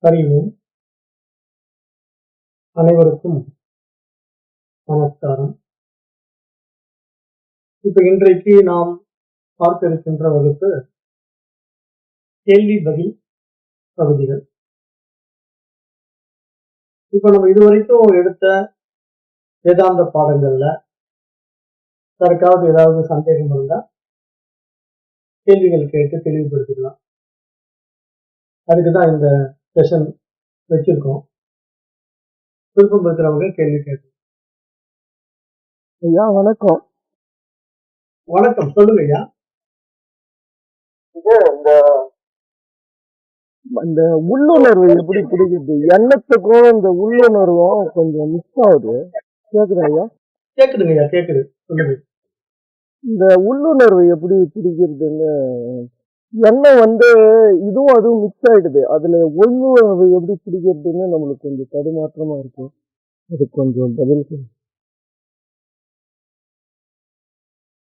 அறிவோம். அனைவருக்கும் நமஸ்காரம். இப்ப இன்றைக்கு நாம் பார்க்க இருக்கின்ற வகுப்பு கேள்வி பதில் பகுதிகள். இப்ப நம்ம இதுவரைக்கும் எடுத்த வேதாந்த பாடங்கள்ல யாருக்காவது ஏதாவது சந்தேகம் இருந்தா கேள்விகள் கேட்டு தெளிவுபடுத்திக்கலாம். அதுக்குதான் இந்த செஷன் வச்சிருக்கோம். விருப்பம் இருக்கிறவங்க கேள்வி கேட்கலாம். ஐயா வணக்கம். வணக்கம், சொல்லுங்க ஐயா. இந்த உள்ளுணர்வு எப்படி பிடிக்குது? எண்ணத்துக்கும் இந்த உள்ளுணர்வும் கொஞ்சம் மிஸ் ஆகுது. கேக்குதா ஐயா? கேக்குதுங்க ஐயா, கேக்குது, சொல்லுங்க. இந்த உள்ளுணர்வு எப்படி பிடிக்கிறதுன்னு எண்ணம் இதுவும் அதுவும் மிக்ஸ் ஆயிடுது. அதுல உள்ளுணர்வு எப்படி பிடிக்கிறதுன்னு நம்மளுக்கு கொஞ்சம் தடுமாற்றமா இருக்கு. அது கொஞ்சம் பதில் சொல்லுங்க.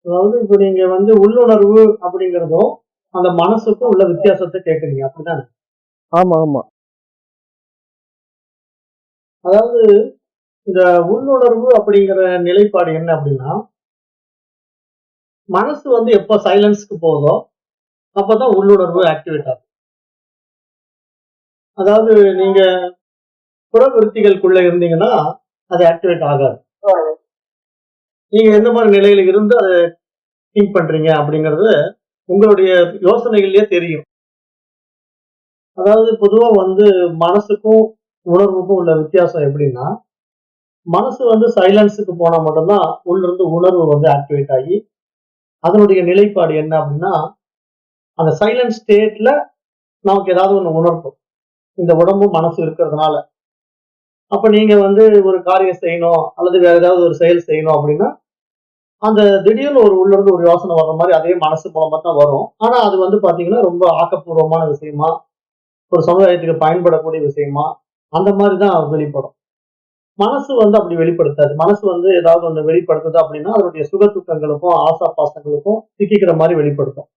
அதாவது இப்ப நீங்க உள்ளுணர்வு அப்படிங்கறதும் அந்த மனசுக்கும் உள்ள வித்தியாசத்தை கேக்குறீங்க, அப்படிதானே? ஆமா ஆமா. அதாவது இந்த உள்ளுணர்வு அப்படிங்கிற நிலைப்பாடு என்ன அப்படின்னா, மனசு எப்ப சைலன்ஸ்க்கு போதோ அப்பதான் உள்ளுணர்வு ஆக்டிவேட் ஆகும். அதாவது நீங்க புறவிருத்திகளுக்குள்ள இருந்தீங்கன்னா அது ஆக்டிவேட் ஆகாது. நீங்க எந்த மாதிரி நிலையில இருந்து அதை திங்க் பண்றீங்க அப்படிங்கிறது உங்களுடைய யோசனைகள்லயே தெரியும். அதாவது பொதுவா மனசுக்கும் உணர்வுக்கும் உள்ள வித்தியாசம் எப்படின்னா, மனசு சைலன்ஸுக்கு போனா மட்டும்தான் உள்ள இருந்து உணர்வு ஆக்டிவேட் ஆகி அதனுடைய நிலைப்பாடு என்ன அப்படின்னா, அந்த சைலன்ட் ஸ்டேட்ல நமக்கு ஏதாவது ஒண்ணு உணர்த்தும், இந்த உடம்பும் மனசு இருக்கிறதுனால. அப்ப நீங்க ஒரு காரியம் செய்யணும் அல்லது வேற ஏதாவது ஒரு செயல் செய்யணும் அப்படின்னா, அந்த திடீர்னு உள்ள இருந்து ஒரு யோசனை வர்ற மாதிரி அதே மனசு மூலமா தான் வரும். ஆனா அது பாத்தீங்கன்னா ரொம்ப ஆக்கப்பூர்வமான விஷயமா, ஒரு சமுதாயத்துக்கு பயன்படக்கூடிய விஷயமா, அந்த மாதிரிதான் வெளிப்படும். மனசு அப்படி வெளிப்படுத்தாது. மனசு ஏதாவது ஒண்ணு வெளிப்படுத்துது அப்படின்னா அதனுடைய சுக துக்கங்களுக்கும் ஆசா பாசங்களுக்கும் சிக்கிக்கிற மாதிரி வெளிப்படுத்தும்.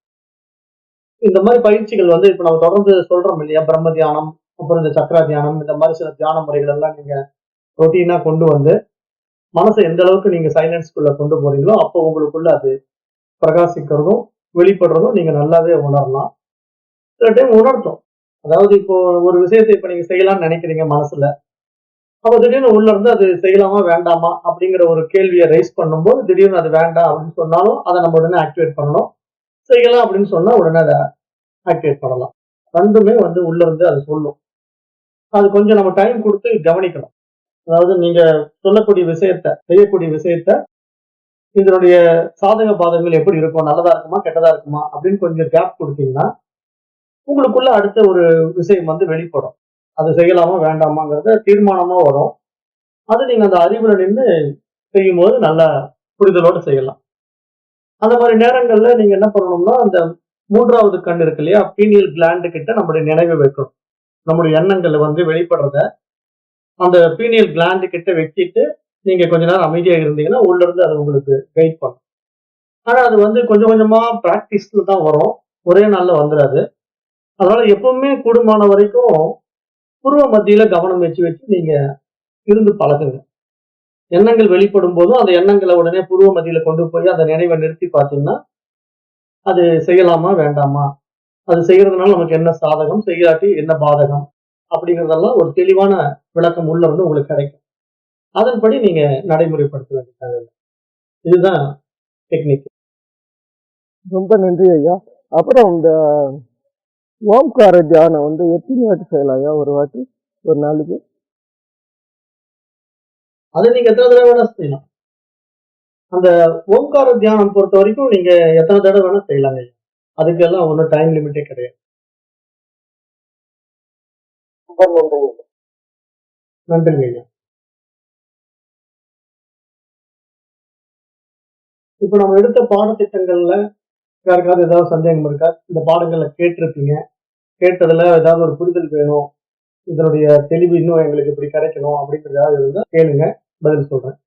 இந்த மாதிரி பயிற்சிகள் இப்ப நம்ம தொடர்ந்து சொல்றோம் இல்லையா, பிரம்ம தியானம், அப்புறம் இந்த சக்கர தியானம், இந்த மாதிரி சில தியான முறைகள் எல்லாம் நீங்க ரொட்டீனா கொண்டு மனசை எந்த அளவுக்கு நீங்க சைலன்ஸ்குள்ள கொண்டு போறீங்களோ அப்போ உங்களுக்குள்ள அது பிரகாசிக்கிறதும் வெளிப்படுறதும் நீங்க நல்லாவே உணரலாம். சில டைம் உணர்த்தும். அதாவது இப்போ ஒரு விஷயத்தை இப்ப நீங்க செய்யலாம்னு நினைக்கிறீங்க மனசுல, அப்ப திடீர்னு உள்ள இருந்து அது செய்யலாமா வேண்டாமா அப்படிங்கிற ஒரு கேள்வியை ரைஸ் பண்ணும்போது திடீர்னு அது வேண்டாம் அப்படின்னு சொன்னாலும் அதை நம்ம உடனே ஆக்டிவேட் பண்ணணும். செய்யலாம் அப்படின்னு சொன்னா உடனே அதை ஆக்டிவேட் பண்ணலாம். ரெண்டுமே உள்ள இருந்து அது சொல்லும். அது கொஞ்சம் நம்ம டைம் கொடுத்து கவனிக்கணும். அதாவது நீங்க சொல்லக்கூடிய விஷயத்த, செய்யக்கூடிய விஷயத்த, இதனுடைய சாதக பாதகங்கள் எப்படி இருக்கும், நல்லதா இருக்குமா கெட்டதா இருக்குமா அப்படின்னு கொஞ்சம் கேப் கொடுத்தீங்கன்னா உங்களுக்குள்ள அடுத்த ஒரு விஷயம் வெளிப்படும். அது செய்யலாமா வேண்டாமாங்கிறத தீர்மானமா வரும். அது நீங்க அந்த அறிவுல நின்று செய்யும்போது நல்லா புரிதலோடு செய்யலாம். அந்த மாதிரி நேரங்கள்ல நீங்க என்ன பண்ணணும்னா, அந்த மூன்றாவது கண் இருக்கு இல்லையா, பீனியல் கிளாண்டு கிட்ட நம்முடைய நினைவை வைக்கணும். நம்முடைய எண்ணங்கள் வெளிப்படுறத அந்த பீனியல் கிளாண்டு கிட்ட வச்சுட்டு நீங்க கொஞ்ச நேரம் அமைதியா இருந்தீங்கன்னா உள்ள இருந்து அது உங்களுக்கு கைட் பண்ணும். ஆனா அது கொஞ்சம் கொஞ்சமா பிராக்டிஸ்ல தான் வரும், ஒரே நாள்ல வந்துடாது. அதனால எப்பவுமே கூடுமான வரைக்கும் புருவ மத்தியில கவனம் வச்சு வச்சு நீங்க இருந்து பழகுங்க. எண்ணங்கள் வெளிப்படும் போதும் அந்த எண்ணங்களை உடனே புருவ மத்தியில கொண்டு போய் அந்த நினைவை நிறுத்தி பார்த்தீங்கன்னா அது செய்யலாமா வேண்டாமா, அது செய்யறதுனால நமக்கு என்ன சாதகம், செய்யாட்டி என்ன பாதகம் அப்படிங்கறதெல்லாம் ஒரு தெளிவான விளக்கம் உள்ள உங்களுக்கு கிடைக்கும். அதன்படி நீங்க நடைமுறைப்படுத்த வேண்டியது. இதுதான் டெக்னிக். ரொம்ப நன்றி ஐயா. அப்புறம் இந்த ஓம்கார தியானம் எத்தனை வாட்டி செய்யலாம் ஐயா? ஒரு வாட்டி, ஒரு நாளைக்கு? அதை நீங்க எத்தனை தடவை வேணா செய்யலாம். அந்த ஓம்கார தியானம் பொறுத்த வரைக்கும் நீங்க எத்தனை தடவை வேணா செய்யலாங்க. அதுக்கெல்லாம் ஒன்றும் டைம் லிமிட்டே கிடையாது. நன்றிங்க ஐயா. இப்ப நம்ம எடுத்த பாடத்திட்டங்கள்ல யாருக்காவது ஏதாவது சந்தேகம் இருக்கா? இந்த பாடங்களை கேட்டிருப்பீங்க, கேட்டதுல ஏதாவது ஒரு புரிதல் வேணும், இதனுடைய தெளிவு இன்னும் எங்களுக்கு இப்படி கிடைக்கணும் அப்படிங்கிறதாவது இருந்தா கேளுங்க, பதில் சொல்றேன்.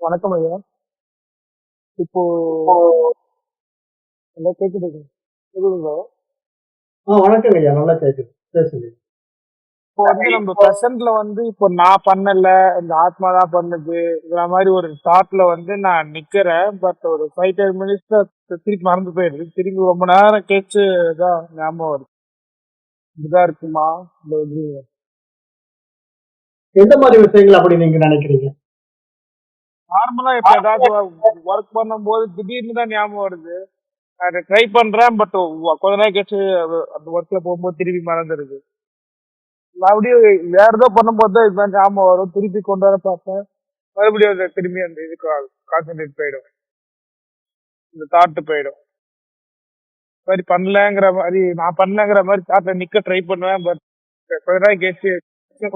வணக்கம் ஐயா. இப்போ எல்லாம் கேக்குதுங்க. சொல்லுங்க. வணக்கங்க ஐயா, நல்லா கேக்குது, பேசுங்க. இப்போ வந்து நம்ம பிரசன்ட்ல வந்து இப்போ நான் பண்ணல, இந்த ஆத்மா தான் பண்ணுது மாதிரி ஒரு தாட்ல வந்து நான் நிக்கிறேன். பட் ஒரு 5-10 மினிட்ஸ்ல திருப்பி மறந்து போயிடுது. திரும்பி ரொம்ப நேரம் கேட்டு தான் ஞாபகம் வருது. இதுதான் இருக்குமா இல்ல எப்படி? எந்த மாதிரி விஷயங்கள் அப்படி நீங்க நினைக்கிறீங்க? நார்மலா இப்ப ஏதாவது ஒர்க் பண்ணும்போது திடீர்னு தான் ஞாபகம் வருது. நான் ட்ரை பண்றேன், பட் கொஞ்ச நேரம் கழிச்சு அந்த ஒர்க்ல போகும்போது திருப்பி மறந்துடுது. மறுபடியும் வேற ஏதோ பண்ணும்போது தான் இதுதான் ஞாபகம் வரும். திருப்பி கொண்டு வர பார்ப்பேன், மறுபடியும் அந்த திரும்பி அந்த இதுக்கு கான்சென்ட்ரேட் போயிடும், இந்த தாட்டு போயிடும். மாதிரி பண்ணலங்கிற மாதிரி நான் பண்ணலங்கிற மாதிரி தாட்ல நிக்க ட்ரை பண்ணுவேன். பட் கொஞ்ச நேரம் கழிச்சு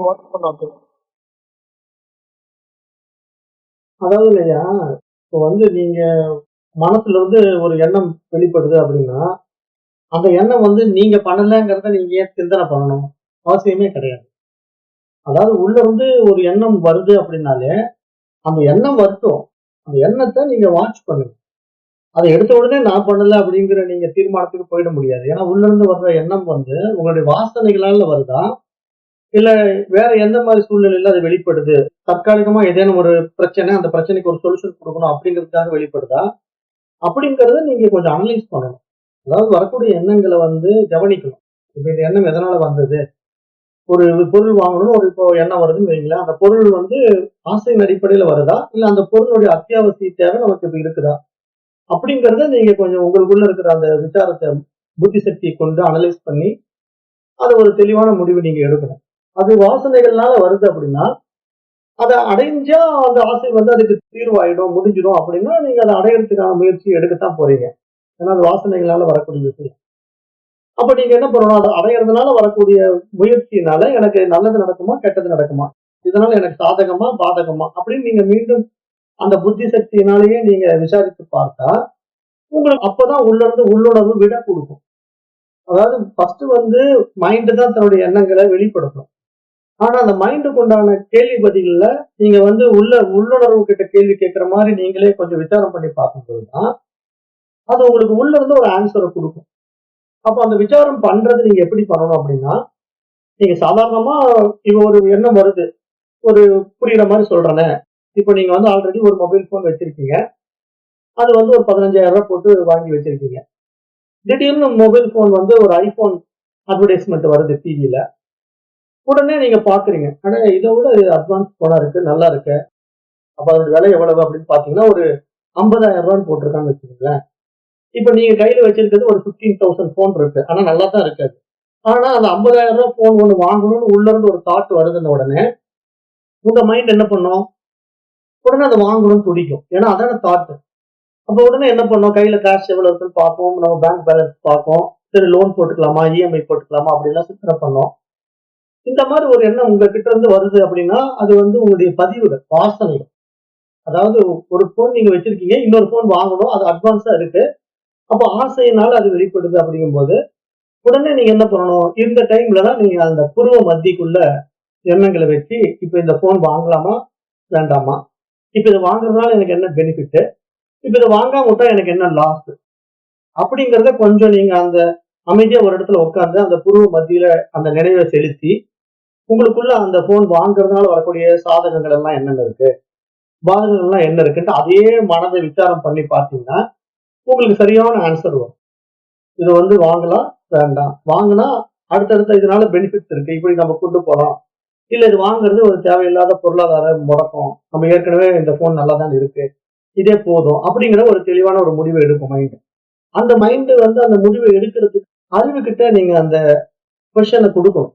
ஒர்க் பண்ண அதாவது ஐயா, இப்போ வந்து நீங்க மனசுல இருந்து ஒரு எண்ணம் வெளிப்படுது அப்படின்னா, அந்த எண்ணம் வந்து நீங்க பண்ணலங்கிறத நீங்க ஏன் சிந்தனை பண்ணணும்? அவசியமே கிடையாது. அதாவது உள்ள இருந்து ஒரு எண்ணம் வருது அப்படின்னாலே, அந்த எண்ணம் வரட்டும். அந்த எண்ணத்த நீங்க வாட்ச் பண்ணுங்க. அத எடுத்த உடனே நான் பண்ணல அப்படிங்கிற நீங்க தீர்மானத்துக்கு போயிட முடியாது. ஏன்னா உள்ள இருந்து வர்ற எண்ணம் வந்து உங்களுடைய வாசனைகளால வருதா? இல்ல வேற எந்த மாரி சூழ்நிலையில அது வெளிப்படுது? தற்காலிகமா ஏதேனும் ஒரு பிரச்சனை, அந்த பிரச்சனைக்கு ஒரு சொல்யூஷன் குடுக்கணும் அப்படிங்கிறதுக்காக வெளிப்படுதா? அப்படிங்கிறத நீங்க கொஞ்சம் அனலைஸ் பண்ணணும். அதாவது வரக்கூடிய எண்ணங்கள வந்து கவனிக்கணும். இப்ப இந்த எண்ணம் எதனால வந்தது? ஒரு பொருள் வாங்கணும்னு ஒரு இப்போ எண்ணம் வருதுன்னு வைங்களேன். அந்த பொருள் வந்து ஆசையின் அடிப்படையில வருதா? இல்ல அந்த பொருளுடைய அத்தியாவசிய தேவை நமக்கு இப்ப இருக்குதா? அப்படிங்கிறத நீங்க கொஞ்சம் உங்களுக்குள்ள இருக்கிற அந்த விசாரத்த புத்தி சக்திய கொண்டு அனலைஸ் பண்ணி, அத ஒரு தெளிவான முடிவு நீங்க எடுக்கணும். அது வாசனைகள்னால வருது அப்படின்னா, அத அடைஞ்சா அந்த ஆசை வந்து அதுக்கு தீர்வாயிடும், முடிஞ்சிடும் அப்படின்னா, நீங்க அத அடையறதுக்கான முயற்சி எடுக்கத்தான் போறீங்க. ஏன்னா அது வாசனைகளால வரக்கூடிய விஷயம். அப்ப நீங்க என்ன பண்ணணும்? அத அடையறதுனால வரக்கூடிய முயற்சியினால எனக்கு நல்லது நடக்குமா? கெட்டது நடக்குமா? இதனால எனக்கு சாதகமா? பாதகமா? அப்படின்னு நீங்க மீண்டும் அந்த புத்தி சக்தியினாலேயே நீங்க விசாரித்து பார்த்தா, உங்களுக்கு அப்பதான் உள்ள இருந்து உள்ளுணர்வு விட குடுக்கும். அதாவது ஃபர்ஸ்ட் வந்து மைண்ட் தான் தன்னுடைய எண்ணங்கள வெளிப்படுத்தும். ஆனா அந்த மைண்டுக்கு உண்டான கேள்வி பதில்ல நீங்க வந்து உள்ளுணர்வு கிட்ட கேள்வி கேட்கிற மாரி நீங்களே கொஞ்சம் விசாரம் பண்ணி பார்க்கும்போது தான், அது உங்களுக்கு உள்ள இருந்து ஒரு ஆன்ஸர குடுக்கும். அப்ப அந்த விசாரம் பண்றது நீங்க எப்படி பண்ணணும் அப்படின்னா, நீங்க சாதாரணமா இப்ப ஒரு எண்ணம் வருது. ஒரு புரியிற மாரி சொல்றேனே. இப்ப நீங்க வந்து ஆல்ரெடி ஒரு மொபைல் ஃபோன் வச்சிருக்கீங்க. அது வந்து ஒரு ரூ. 15,000 போட்டு வாங்கி வச்சிருக்கீங்க. திடீர்னு மொபைல் ஃபோன் வந்து ஒரு ஐஃபோன் அட்வர்டைஸ்மென்ட் வருது டிவில. உடனே நீங்க பார்க்குறீங்க. அட இத விட இது அட்வான்ஸ் ஃபோனா இருக்கு. நல்லா இருக்கு. அப்ப அதோட விலை எவ்வளவு அப்படின்னு பார்த்தீங்கன்னா, ஒரு ரூ. 50,000 போட்டிருக்கான்னு வச்சுக்கோங்களேன். இப்ப நீங்க கையில வச்சிருக்கிறது ஒரு 15,000 ஃபோன் இருக்கு. ஆனா நல்லா தான் இருக்கு அது. ஆனா அந்த ரூ. 50,000 ஃபோன் ஒண்ணு வாங்கணும்னு உள்ள இருந்து ஒரு தாட் வருதுன்ன உடனே, உங்க மைண்ட் என்ன பண்ணும்? உடனே அத வாங்கணும்னு துடிக்கும். ஏன்னா அதான தாட். அப்ப உடனே என்ன பண்ணும்? கையில கேஷ் எவ்வளவு இருக்குன்னு பார்க்கும். நம்ம பேங்க் பேலன்ஸ் பார்க்கும். சரி லோன் போட்டுக்கலாமா? இஎம்ஐ போட்டுக்கலாமா? அப்படின்லாம் சிந்தனை பண்ணும். இந்த மாரி ஒரு எண்ணம் உங்ககிட்ட இருந்து வருது அப்படின்னா, அது வந்து உங்களுடைய பதிவுகள், வாசனைகள். அதாவது ஒரு ஃபோன் நீங்க வச்சிருக்கீங்க. இன்னொரு ஃபோன் வாங்கணும். அது அட்வான்ஸா இருக்கு. அப்ப ஆசையினால அது வெளிப்படுது அப்படிங்கும்போது, உடனே நீங்க என்ன பண்ணணும்? இந்த டைம்ல தான் நீங்க அந்த புருவ மத்திக்குள்ள எண்ணங்கள வச்சு, இப்ப இந்த ஃபோன் வாங்கலாமா? வேண்டாமா? இப்ப இத வாங்குறதுனால எனக்கு என்ன பெனிஃபிட்? இப்ப இத வாங்காம விட்டா எனக்கு என்ன லாஸ்? அப்படிங்கிறத கொஞ்சம் நீங்க அந்த அமைதியா ஒரு இடத்துல உட்கார்ந்து, அந்த புருவ மத்தியில அந்த நினைவ செலுத்தி, உங்களுக்குள்ள அந்த ஃபோன் வாங்குறதுனால வரக்கூடிய சாதகங்கள் எல்லாம் என்னென்ன இருக்கு? பாதகங்கள்லாம் என்ன இருக்குன்ட்டு அதே மனத விசாரம் பண்ணி பார்த்தீங்கன்னா, உங்களுக்கு சரியான ஆன்சர் வரும். இத வந்து வாங்கலாம், வேண்டாம். வாங்குனா அடுத்தடுத்த இதனால பெனிஃபிட்ஸ் இருக்கு. இப்படி நம்ம கொண்டு போலாம். இல்ல இது வாங்குறது ஒரு தேவையில்லாத பொருளாதார முடக்கம். நம்ம ஏற்கனவே இந்த ஃபோன் நல்லா தான் இருக்கு. இதே போதும். அப்படிங்கிற ஒரு தெளிவான ஒரு முடிவு எடுக்கும் மைண்ட். அந்த மைண்ட் வந்து அந்த முடிவை எடுக்கிறதுக்கு அறிவுகிட்ட நீங்க அந்த கொஸ்டின குடுக்கணும்.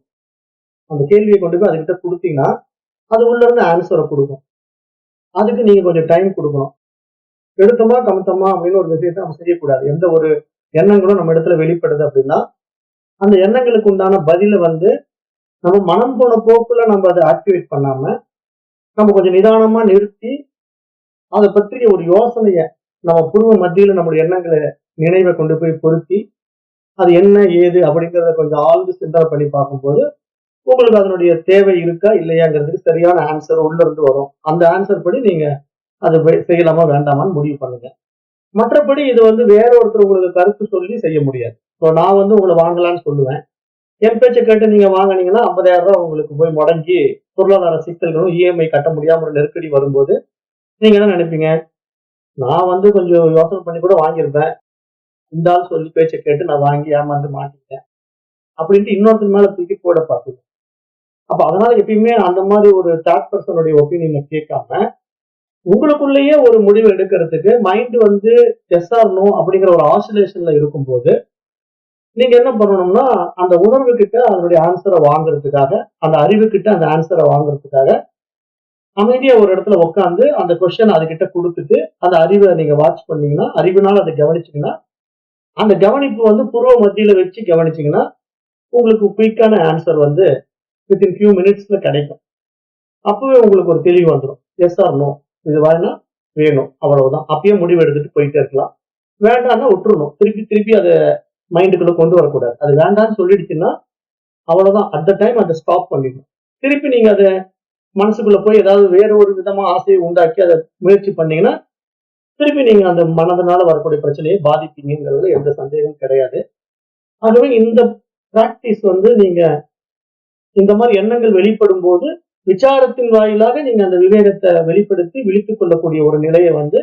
அந்த கேள்விய கொண்டு போய் அதுகிட்ட குடுத்தீங்கன்னா, அது உள்ள இருந்து ஆன்ஸர குடுக்கும். அதுக்கு நீங்க கொஞ்சம் டைம் குடுக்கணும். எடுத்தோமா, கமுத்தமா அப்படின்னு ஒரு விஷயத்த நம்ம செய்யக்கூடாது. எந்த ஒரு எண்ணங்களும் நம்ம இடத்துல வெளிப்படுது அப்படின்னா, அந்த எண்ணங்களுக்கு உண்டான பதில வந்து நம்ம மனம் போன போக்குல நம்ம அத ஆக்டிவேட் பண்ணாம, நம்ம கொஞ்சம் நிதானமா நிறுத்தி, அத பற்றிய ஒரு யோசனைய நம்ம புருவ மத்தியில நம்முடைய எண்ணங்கள நினைவ கொண்டு போய் பொருத்தி, அது என்ன, ஏது அப்படிங்கிறத கொஞ்சம் ஆழ்ந்து சிந்தனை பண்ணி பார்க்கும்போது, உங்களுக்கு அதனுடைய தேவை இருக்கா, இல்லையாங்கிறதுக்கு சரியான ஆன்சர் உள்ள இருந்து வரும். அந்த ஆன்சர் படி நீங்க அத செய்யலாமா, வேண்டாமான்னு முடிவு பண்ணுங்க. மற்றபடி இது வந்து வேற ஒருத்தர் உங்களுக்கு கருத்து சொல்லி செய்ய முடியாது. இப்போ நான் வந்து உங்களை வாங்கலாம்னு சொல்லுவேன். என் பேச்சை கேட்டு நீங்க வாங்குனீங்கன்னா 50,000 ரூபாய் உங்களுக்கு போய் முடங்கி பொருளாதார சிக்கல்களும் இஎம்ஐ கட்ட முடியாம ஒரு நெருக்கடி வரும்போது நீங்க என்ன நினைப்பீங்க? நான் வந்து கொஞ்சம் யோசனை பண்ணி கூட வாங்கியிருப்பேன். இந்த ஆள் சொல்லி பேச்சை கேட்டு நான் வாங்கி ஏமாந்து மாட்டிக்கிட்டேன். அப்படின்ட்டு இன்னொருத்தர் மேல தூக்கி போட பார்ப்பீங்க. அப்ப அதனால எப்பயுமே அந்த மாதிரி ஒரு தேர்ட் பர்சனுடைய ஒப்பீனியனை கேட்காம உங்களுக்குள்ளேயே ஒரு முடிவு எடுக்கிறதுக்கு மைண்ட் வந்து எஸ் ஆர் நோ அப்படிங்கிற ஒரு ஆசிலேஷன்ல இருக்கும்போது நீங்க என்ன பண்ணணும்னா அந்த உணர்வு கிட்ட அதனுடைய ஆன்சரை வாங்குறதுக்காக அந்த அறிவு கிட்ட அந்த ஆன்சரை வாங்குறதுக்காக அமைதியா ஒரு இடத்துல உட்காந்து அந்த கொஸ்டின் அதுகிட்ட கொடுத்துட்டு அந்த அறிவை நீங்க வாட்ச் பண்ணீங்கன்னா அறிவுனால அதை கவனிச்சீங்கன்னா அந்த கவனிப்பு வந்து புருவ மத்தியில வச்சு கவனிச்சீங்கன்னா உங்களுக்கு குயிக்கான ஆன்சர் வந்து வித்தின் ஃபியூ மினிட்ஸ்ல கிடைக்கும். அப்பவே உங்களுக்கு ஒரு தெளிவு வந்துடும். எஸ் ஆர் நோ, இது வேணா வேணும் அவ்வளவுதான். அப்பயே முடிவு எடுத்துட்டு போயிட்டே இருக்கலாம். வேண்டாம்னா விட்டுறணும். திருப்பி திருப்பி அதை மைண்டுக்குள்ள கொண்டு வரக்கூடாது. அது வேண்டாம்னு சொல்லிடுச்சுன்னா அவ்வளவுதான். அட் த டைம் அதை ஸ்டாப் பண்ணிடணும். திருப்பி நீங்க அதை மனசுக்குள்ள போய் ஏதாவது வேற ஒரு விதமா ஆசையை உண்டாக்கி அதை முயற்சி பண்ணீங்கன்னா திருப்பி நீங்க அந்த மனதனால வரக்கூடிய பிரச்சனையை பாதிப்பீங்கிறதுல எந்த சந்தேகமும் கிடையாது. ஆகவே இந்த பிராக்டிஸ் வந்து நீங்க இந்த மாதிரி எண்ணங்கள் வெளிப்படும் போது விசாரத்தின் வாயிலாக நீங்க அந்த விவேகத்தை வெளிப்படுத்தி விழித்துக் கொள்ளக்கூடிய ஒரு நிலையை வந்து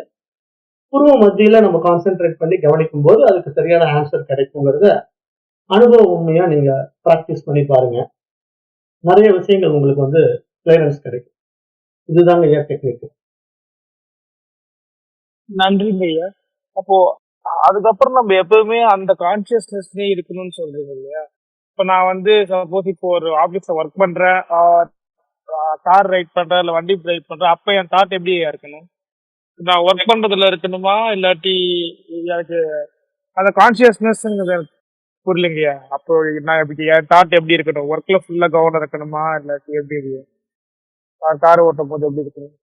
புருவ மத்தியில நம்ம கான்சென்ட்ரேட் பண்ணி கவனிக்கும் போது அதுக்கு சரியான ஆன்சர் கிடைக்குங்கிறத அனுபவ உண்மையா நீங்க பிராக்டிஸ் பண்ணி பாருங்க. நிறைய விஷயங்கள் உங்களுக்கு வந்து கிளியரன்ஸ் கிடைக்கும். இதுதாங்க ஐயா டெக்னிக். நன்றிங்க ஐயா. அப்போ அதுக்கப்புறம் நம்ம எப்பவுமே அந்த கான்சியஸ்னஸ்லயே இருக்கணும்னு சொல்றீங்க இல்லையா? இப்ப நான் வந்து சப்போஸ் இப்போ ஒரு ஆபீஸ்ல ஒர்க் பண்றேன், கார் ரைட் பண்றேன், இல்ல வண்டி ரைட் பண்றேன், அப்ப என் தாட் எப்படி இருக்கணும்? நான் ஒர்க் பண்றதுல இருக்கணுமா, இல்லாட்டி எனக்கு அந்த கான்சியஸ்னஸ் புரியலைங்கய்யா. அப்போ நான் எப்படி என் தாட் எப்படி இருக்கணும்? ஒர்க்ல ஃபுல்லா கவனம் இருக்கணுமா, இல்லாட்டி எப்படி கார் ஓட்டும் போது எப்படி இருக்கணும்?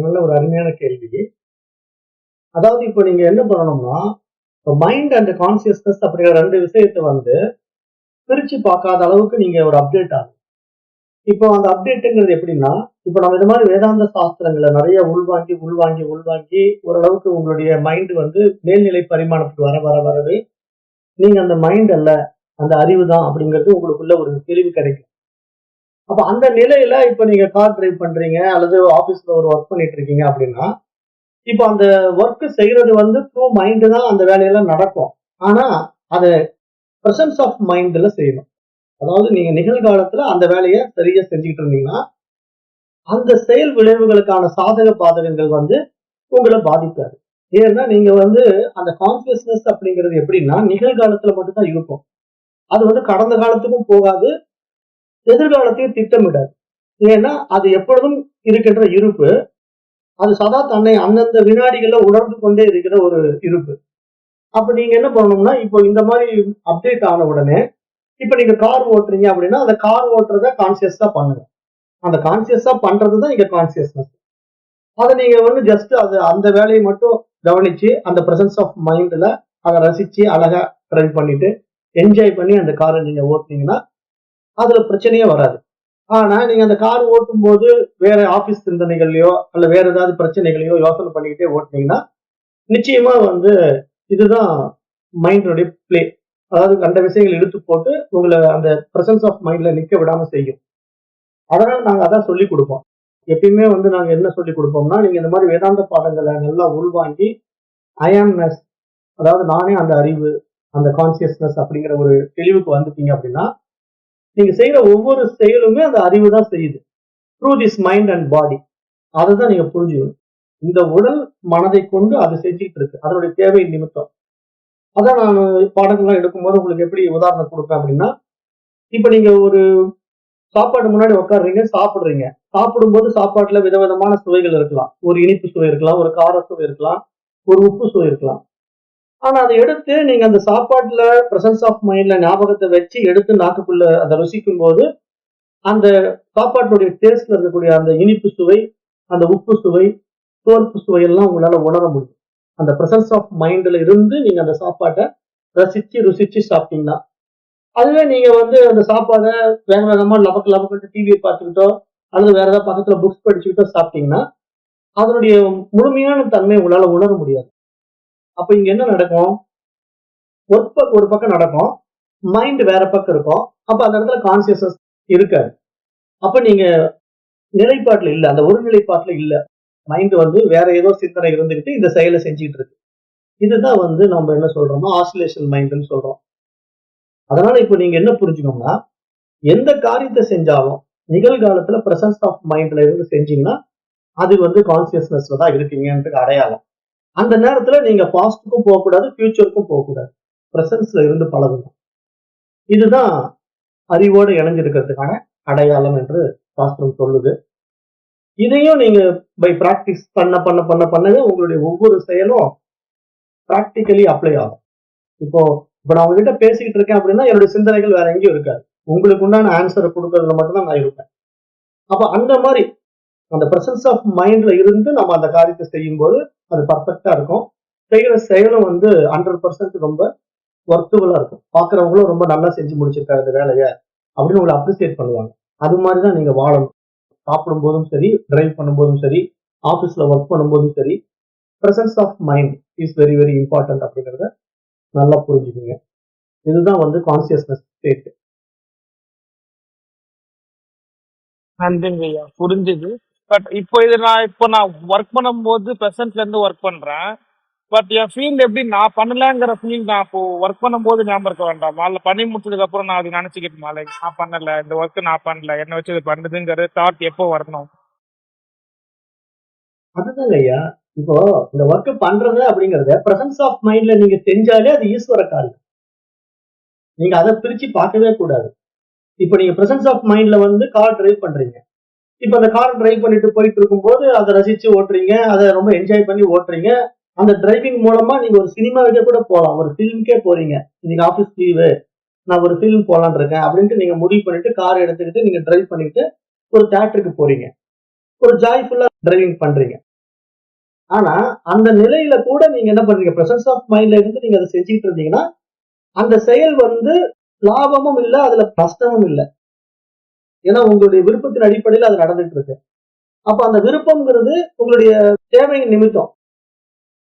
நல்ல ஒரு அருமையான கேள்வி. அதாவது இப்போ நீங்க என்ன பண்ணணும்னா மைண்ட் அண்ட் கான்சியஸ்னஸ் அப்படிங்கிற ரெண்டு விஷயத்தை வந்து பிரிச்சு பார்க்காத அளவுக்கு நீங்க ஒரு அப்டேட் ஆகும். இப்போ அந்த அப்டேட்டுங்கிறது எப்படின்னா இப்போ நம்ம இந்த மாதிரி வேதாந்த சாஸ்திரங்களை நிறைய உள்வாங்கி உள்வாங்கி உள்வாங்கி ஓரளவுக்கு உங்களுடைய மைண்ட் வந்து மேல்நிலை பரிமாணத்துக்கு வர வர வரவே நீங்க அந்த மைண்ட் அல்ல அந்த அறிவு தான் அப்படிங்கிறது உங்களுக்குள்ள ஒரு தெளிவு கிடைக்கும். அப்ப அந்த நிலையில இப்ப நீங்க கார் டிரைவ் பண்றீங்க அல்லது ஆபீஸ்ல ஒரு ஒர்க் பண்ணிட்டு இருக்கீங்க அப்படின்னா இப்ப அந்த ஒர்க் செய்யறது வந்து த்ரூ மைண்ட் தான் அந்த வேலையெல்லாம் நடக்கும். ஆனா அதை பிரசன்ஸ் ஆஃப் மைண்ட்ல செய்யணும். அதாவது நீங்க நிகழ்காலத்துல அந்த வேலையை சரியா செஞ்சுக்கிட்டு இருந்தீங்கன்னா அந்த செயல் விளைவுகளுக்கான சாதக பாதகங்கள் வந்து உங்களை பாதிக்காது. ஏன்னா நீங்க வந்து அந்த கான்சியஸ்னஸ் அப்படிங்கிறது எப்படின்னா நிகழ்காலத்துல மட்டும்தான் இருக்கும். அது வந்து கடந்த காலத்துக்கும் போகாது, எதிர்காலத்தையும் திட்டமிடாது. ஏன்னா அது எப்பொழுதும் இருக்கின்ற இருப்பு. அது சதா தன்னை அந்தந்த வினாடிகள்ல உணர்ந்து கொண்டே இருக்கிற ஒரு இருப்பு. அப்ப நீங்க என்ன பண்ணணும்னா இப்போ இந்த மாதிரி அப்டேட் ஆன உடனே இப்ப நீங்க கார் ஓட்டுறீங்க அப்படின்னா அந்த கார் ஓட்டுறத கான்சியஸா பண்ணுங்க. அந்த கான்சியஸா பண்றதுதான் இங்க கான்சியஸ்னஸ். அதை நீங்க வந்து ஜஸ்ட் அது அந்த வேலையை மட்டும் கவனிச்சு அந்த பிரசன்ஸ் ஆஃப் மைண்ட்ல அதை ரசிச்சு அழகா டிரைவ் பண்ணிட்டு என்ஜாய் பண்ணி அந்த காரை நீங்க ஓட்டுனீங்கன்னா அதுல பிரச்சனையே வராது. ஆனா நீங்க அந்த கார் ஓட்டும் போது வேற ஆபீஸ் சிந்தனைகள்லயோ அல்ல வேற ஏதாவது பிரச்சனைகளையோ யோசனை பண்ணிக்கிட்டே ஓட்டுனீங்கன்னா நிச்சயமா வந்து இதுதான் மைண்டுடைய பிளே. அதாவது கண்ட விஷயங்கள் இழுத்து போட்டு உங்களை அந்த பிரசன்ஸ் ஆஃப் மைண்ட்ல நிக்க விடாம செய்யும். அதனால நாங்க அதான் சொல்லி கொடுப்போம். எப்பயுமே வந்து நாங்க என்ன சொல்லி கொடுப்போம்னா நீங்க இந்த மாதிரி வேதாந்த பாடங்களை நல்லா உள்வாங்கி அயாம்னஸ், அதாவது நானே அந்த அறிவு அந்த கான்சியஸ்னஸ் அப்படிங்கிற ஒரு தெளிவுக்கு வந்துட்டீங்க அப்படின்னா நீங்க செய்யற ஒவ்வொரு செயலுமே அந்த அறிவு தான் செய்யுது through this mind and body. அதை தான் நீங்க புரிஞ்சுக்கணும். இந்த உடல் மனதை கொண்டு அது செஞ்சுட்டு இருக்கு அதனுடைய தேவை நிமித்தம். அதான் நான் பாடங்கள்லாம் எடுக்கும்போது உங்களுக்கு எப்படி உதாரணம் கொடுப்பேன் அப்படின்னா இப்ப நீங்க ஒரு சாப்பாடு முன்னாடி உட்காடுறீங்க, சாப்பிடுறீங்க. சாப்பிடும்போது சாப்பாட்டுல விதவிதமான சுவைகள் இருக்கலாம். ஒரு இனிப்பு சுவை இருக்கலாம், ஒரு கார சுவை இருக்கலாம், ஒரு உப்பு சுவை இருக்கலாம். ஆனா அதை எடுத்து நீங்க அந்த சாப்பாட்டுல பிரசன்ஸ் ஆஃப் மைண்ட்ல ஞாபகத்தை வச்சு எடுத்து நாக்குக்குள்ள அதை ருசிக்கும் போது அந்த சாப்பாட்டுடைய டேஸ்ட்ல இருக்கக்கூடிய அந்த இனிப்பு சுவை, அந்த உப்பு சுவை, தோற்பு சுவை எல்லாம் உங்களால உணர முடியும். அந்த பிரசன்ஸ் ஆஃப் மைண்ட்ல இருந்து நீங்க அந்த சாப்பாட்டை ரசிச்சு ருசிச்சு சாப்பிட்டீங்கன்னா அதுவே நீங்க வந்து அந்த சாப்பாடை வேக வேகமா லபக்கு லபக்கு டிவியை பார்த்துக்கிட்டோ அல்லது வேற ஏதாவது பக்கத்துல புக்ஸ் படிச்சுக்கிட்டோ சாப்பிட்டீங்கன்னா அதனுடைய முழுமையான தன்மை உங்களால உணர முடியாது. அப்ப இங்க என்ன நடக்கும்? ஒர்க் ஒரு பக்கம் நடக்கும், மைண்ட் வேற பக்கம் இருக்கும். அப்ப அந்த இடத்துல கான்சியஸ்னஸ் இருக்காது. அப்ப நீங்க நிலைப்பாட்டுல இல்ல, அந்த ஒரு நிலைப்பாட்டுல இல்ல. மைண்ட் வந்து வேற ஏதோ சிந்தனை இருந்துகிட்டு இந்த செயலை செஞ்சுட்டு இருக்கு. இதுதான் வந்து நம்ம என்ன சொல்றோம்னா ஆசிலேஷன் மைண்ட்னு சொல்றோம். அதனால இப்ப நீங்க என்ன புரிஞ்சுக்கணும்னா, எந்த காரியத்தை செஞ்சாலும் நிகழ்காலத்துல பிரசன்ஸ் ஆஃப் மைண்ட்ல இருந்து செஞ்சீங்கன்னா அது வந்து கான்சியஸ்னஸ்ல தான் இருக்கீங்கன்றதுக்கு அடையாளம். அந்த நேரத்துல நீங்க பாஸ்டுக்கும் போகக்கூடாது, ஃபியூச்சருக்கும் போகக்கூடாது. பிரசன்ஸ்ல இருந்து பழகணும். இதுதான் அறிவோடு இணைஞ்சிருக்கிறதுக்கான அடையாளம் என்று சாஸ்திரம் சொல்லுது. இதையும் நீங்க பை பிராக்டிஸ் பண்ண பண்ண பண்ண பண்ணவே உங்களுடைய ஒவ்வொரு செயலும் பிராக்டிகலி அப்ளை ஆகும். இப்போ இப்ப நான் உங்ககிட்ட பேசிக்கிட்டு இருக்கேன் அப்படின்னா என்னுடைய சிந்தனைகள் வேற எங்கேயும் இருக்காது. உங்களுக்கு உண்டான ஆன்சரை கொடுக்கறதுல மட்டும்தான் நான் இருப்பேன். அப்ப அந்த மாதிரி அந்த பிரசன்ஸ் ஆஃப் மைண்ட்ல இருந்து நம்ம அந்த காரியத்தை செய்யும்போது அது பர்ஃபெக்டா இருக்கும். செய்யற செயலும் வந்து 100% ரொம்ப ஒர்த்தபுளா இருக்கும். பாக்குறவங்களும் ரொம்ப நல்லா செஞ்சு முடிச்சிருக்காரு இந்த வேலையை அப்படின்னு உங்களை அப்ரிசியேட் பண்ணுவாங்க. அது மாதிரிதான் நீங்க வாழணும். சாப்பிடும் போதும் சரி, டிரைவ் பண்ணும்போதும் சரி, ஆபீஸ்ல ஒர்க் பண்ணும்போதும் சரி, presence of mind is very very important அப்படிங்கறத நல்லா புரிஞ்சுக்கோங்க. இதுதான் வந்து கான்சியஸ்னஸ் ஸ்டேட். நன்றிங்க ஐயா, புரிஞ்சுது. பட் இப்போ நான் ஒர்க் பண்ணும்போது ப்ரெசன்ட்ல இருந்து ஒர்க் பண்றேன். பட் என் ஃபீல்ட் எப்படி நான் பண்ணலங்கிற ஃபீல் நான் இப்போ ஒர்க் பண்ணும்போது ஞாபகம் இருக்க வேண்டாமா? இல்ல பண்ணி முடிச்சதுக்கு அப்புறம் நான் அது நினைச்சுக்கிட்டுமா, லைக் நான் பண்ணல, இந்த ஒர்க் நான் பண்ணல, என்ன வச்சு இது பண்ணுதுங்கிற தாட் எப்போ வரணும்? அதுதாங்க ஐயா. இப்போ இந்த ஒர்க் பண்றது அப்படிங்கறத பிரசன்ஸ் ஆஃப் மைண்ட்ல நீங்க செஞ்சாலே அது ஈஸ்வர காரியம். நீங்க அதை பிரிச்சு பார்க்கவே கூடாது. இப்போ நீங்க பிரசன்ஸ் ஆஃப் மைண்ட்ல வந்து கார் டிரைவ் பண்றீங்க. இப்ப அந்த கார் டிரைவ் பண்ணிட்டு போயிட்டு இருக்கும்போது அதை ரசிச்சு ஓட்டுறீங்க, அதை ரொம்ப என்ஜாய் பண்ணி ஓட்டுறீங்க. அந்த டிரைவிங் மூலமா நீங்க ஒரு சினிமாவுக்கே கூட போகலாம், ஒரு ஃபிலிம்க்கே போறீங்க. இன்னைக்கு ஆபீஸ் லீவு, நான் ஒரு ஃபிலிம் போலான்னு இருக்கேன் அப்படின்ட்டு நீங்க முடிவு பண்ணிட்டு கார் எடுத்துக்கிட்டு நீங்க டிரைவ் பண்ணிட்டு ஒரு தியேட்டருக்கு போறீங்க. ஒரு ஜாய்ஃபுல்லா டிரைவிங் பண்றீங்க. ஆனா அந்த நிலையில கூட நீங்க என்ன பண்றீங்க? பிரசன்ஸ் ஆஃப் மைண்ட்ல இருந்து நீங்க அதை செஞ்சுட்டு இருந்தீங்கன்னா அந்த செயல் வந்து லாபமும் இல்ல, அதுல நஷ்டமும் இல்ல. ஏன்னா உங்களுடைய விருப்பத்தின் அடிப்படையில் அது நடந்துட்டு இருக்கு. அப்ப அந்த விருப்பம்ங்கிறது உங்களுடைய தேவையின் நிமித்தம்.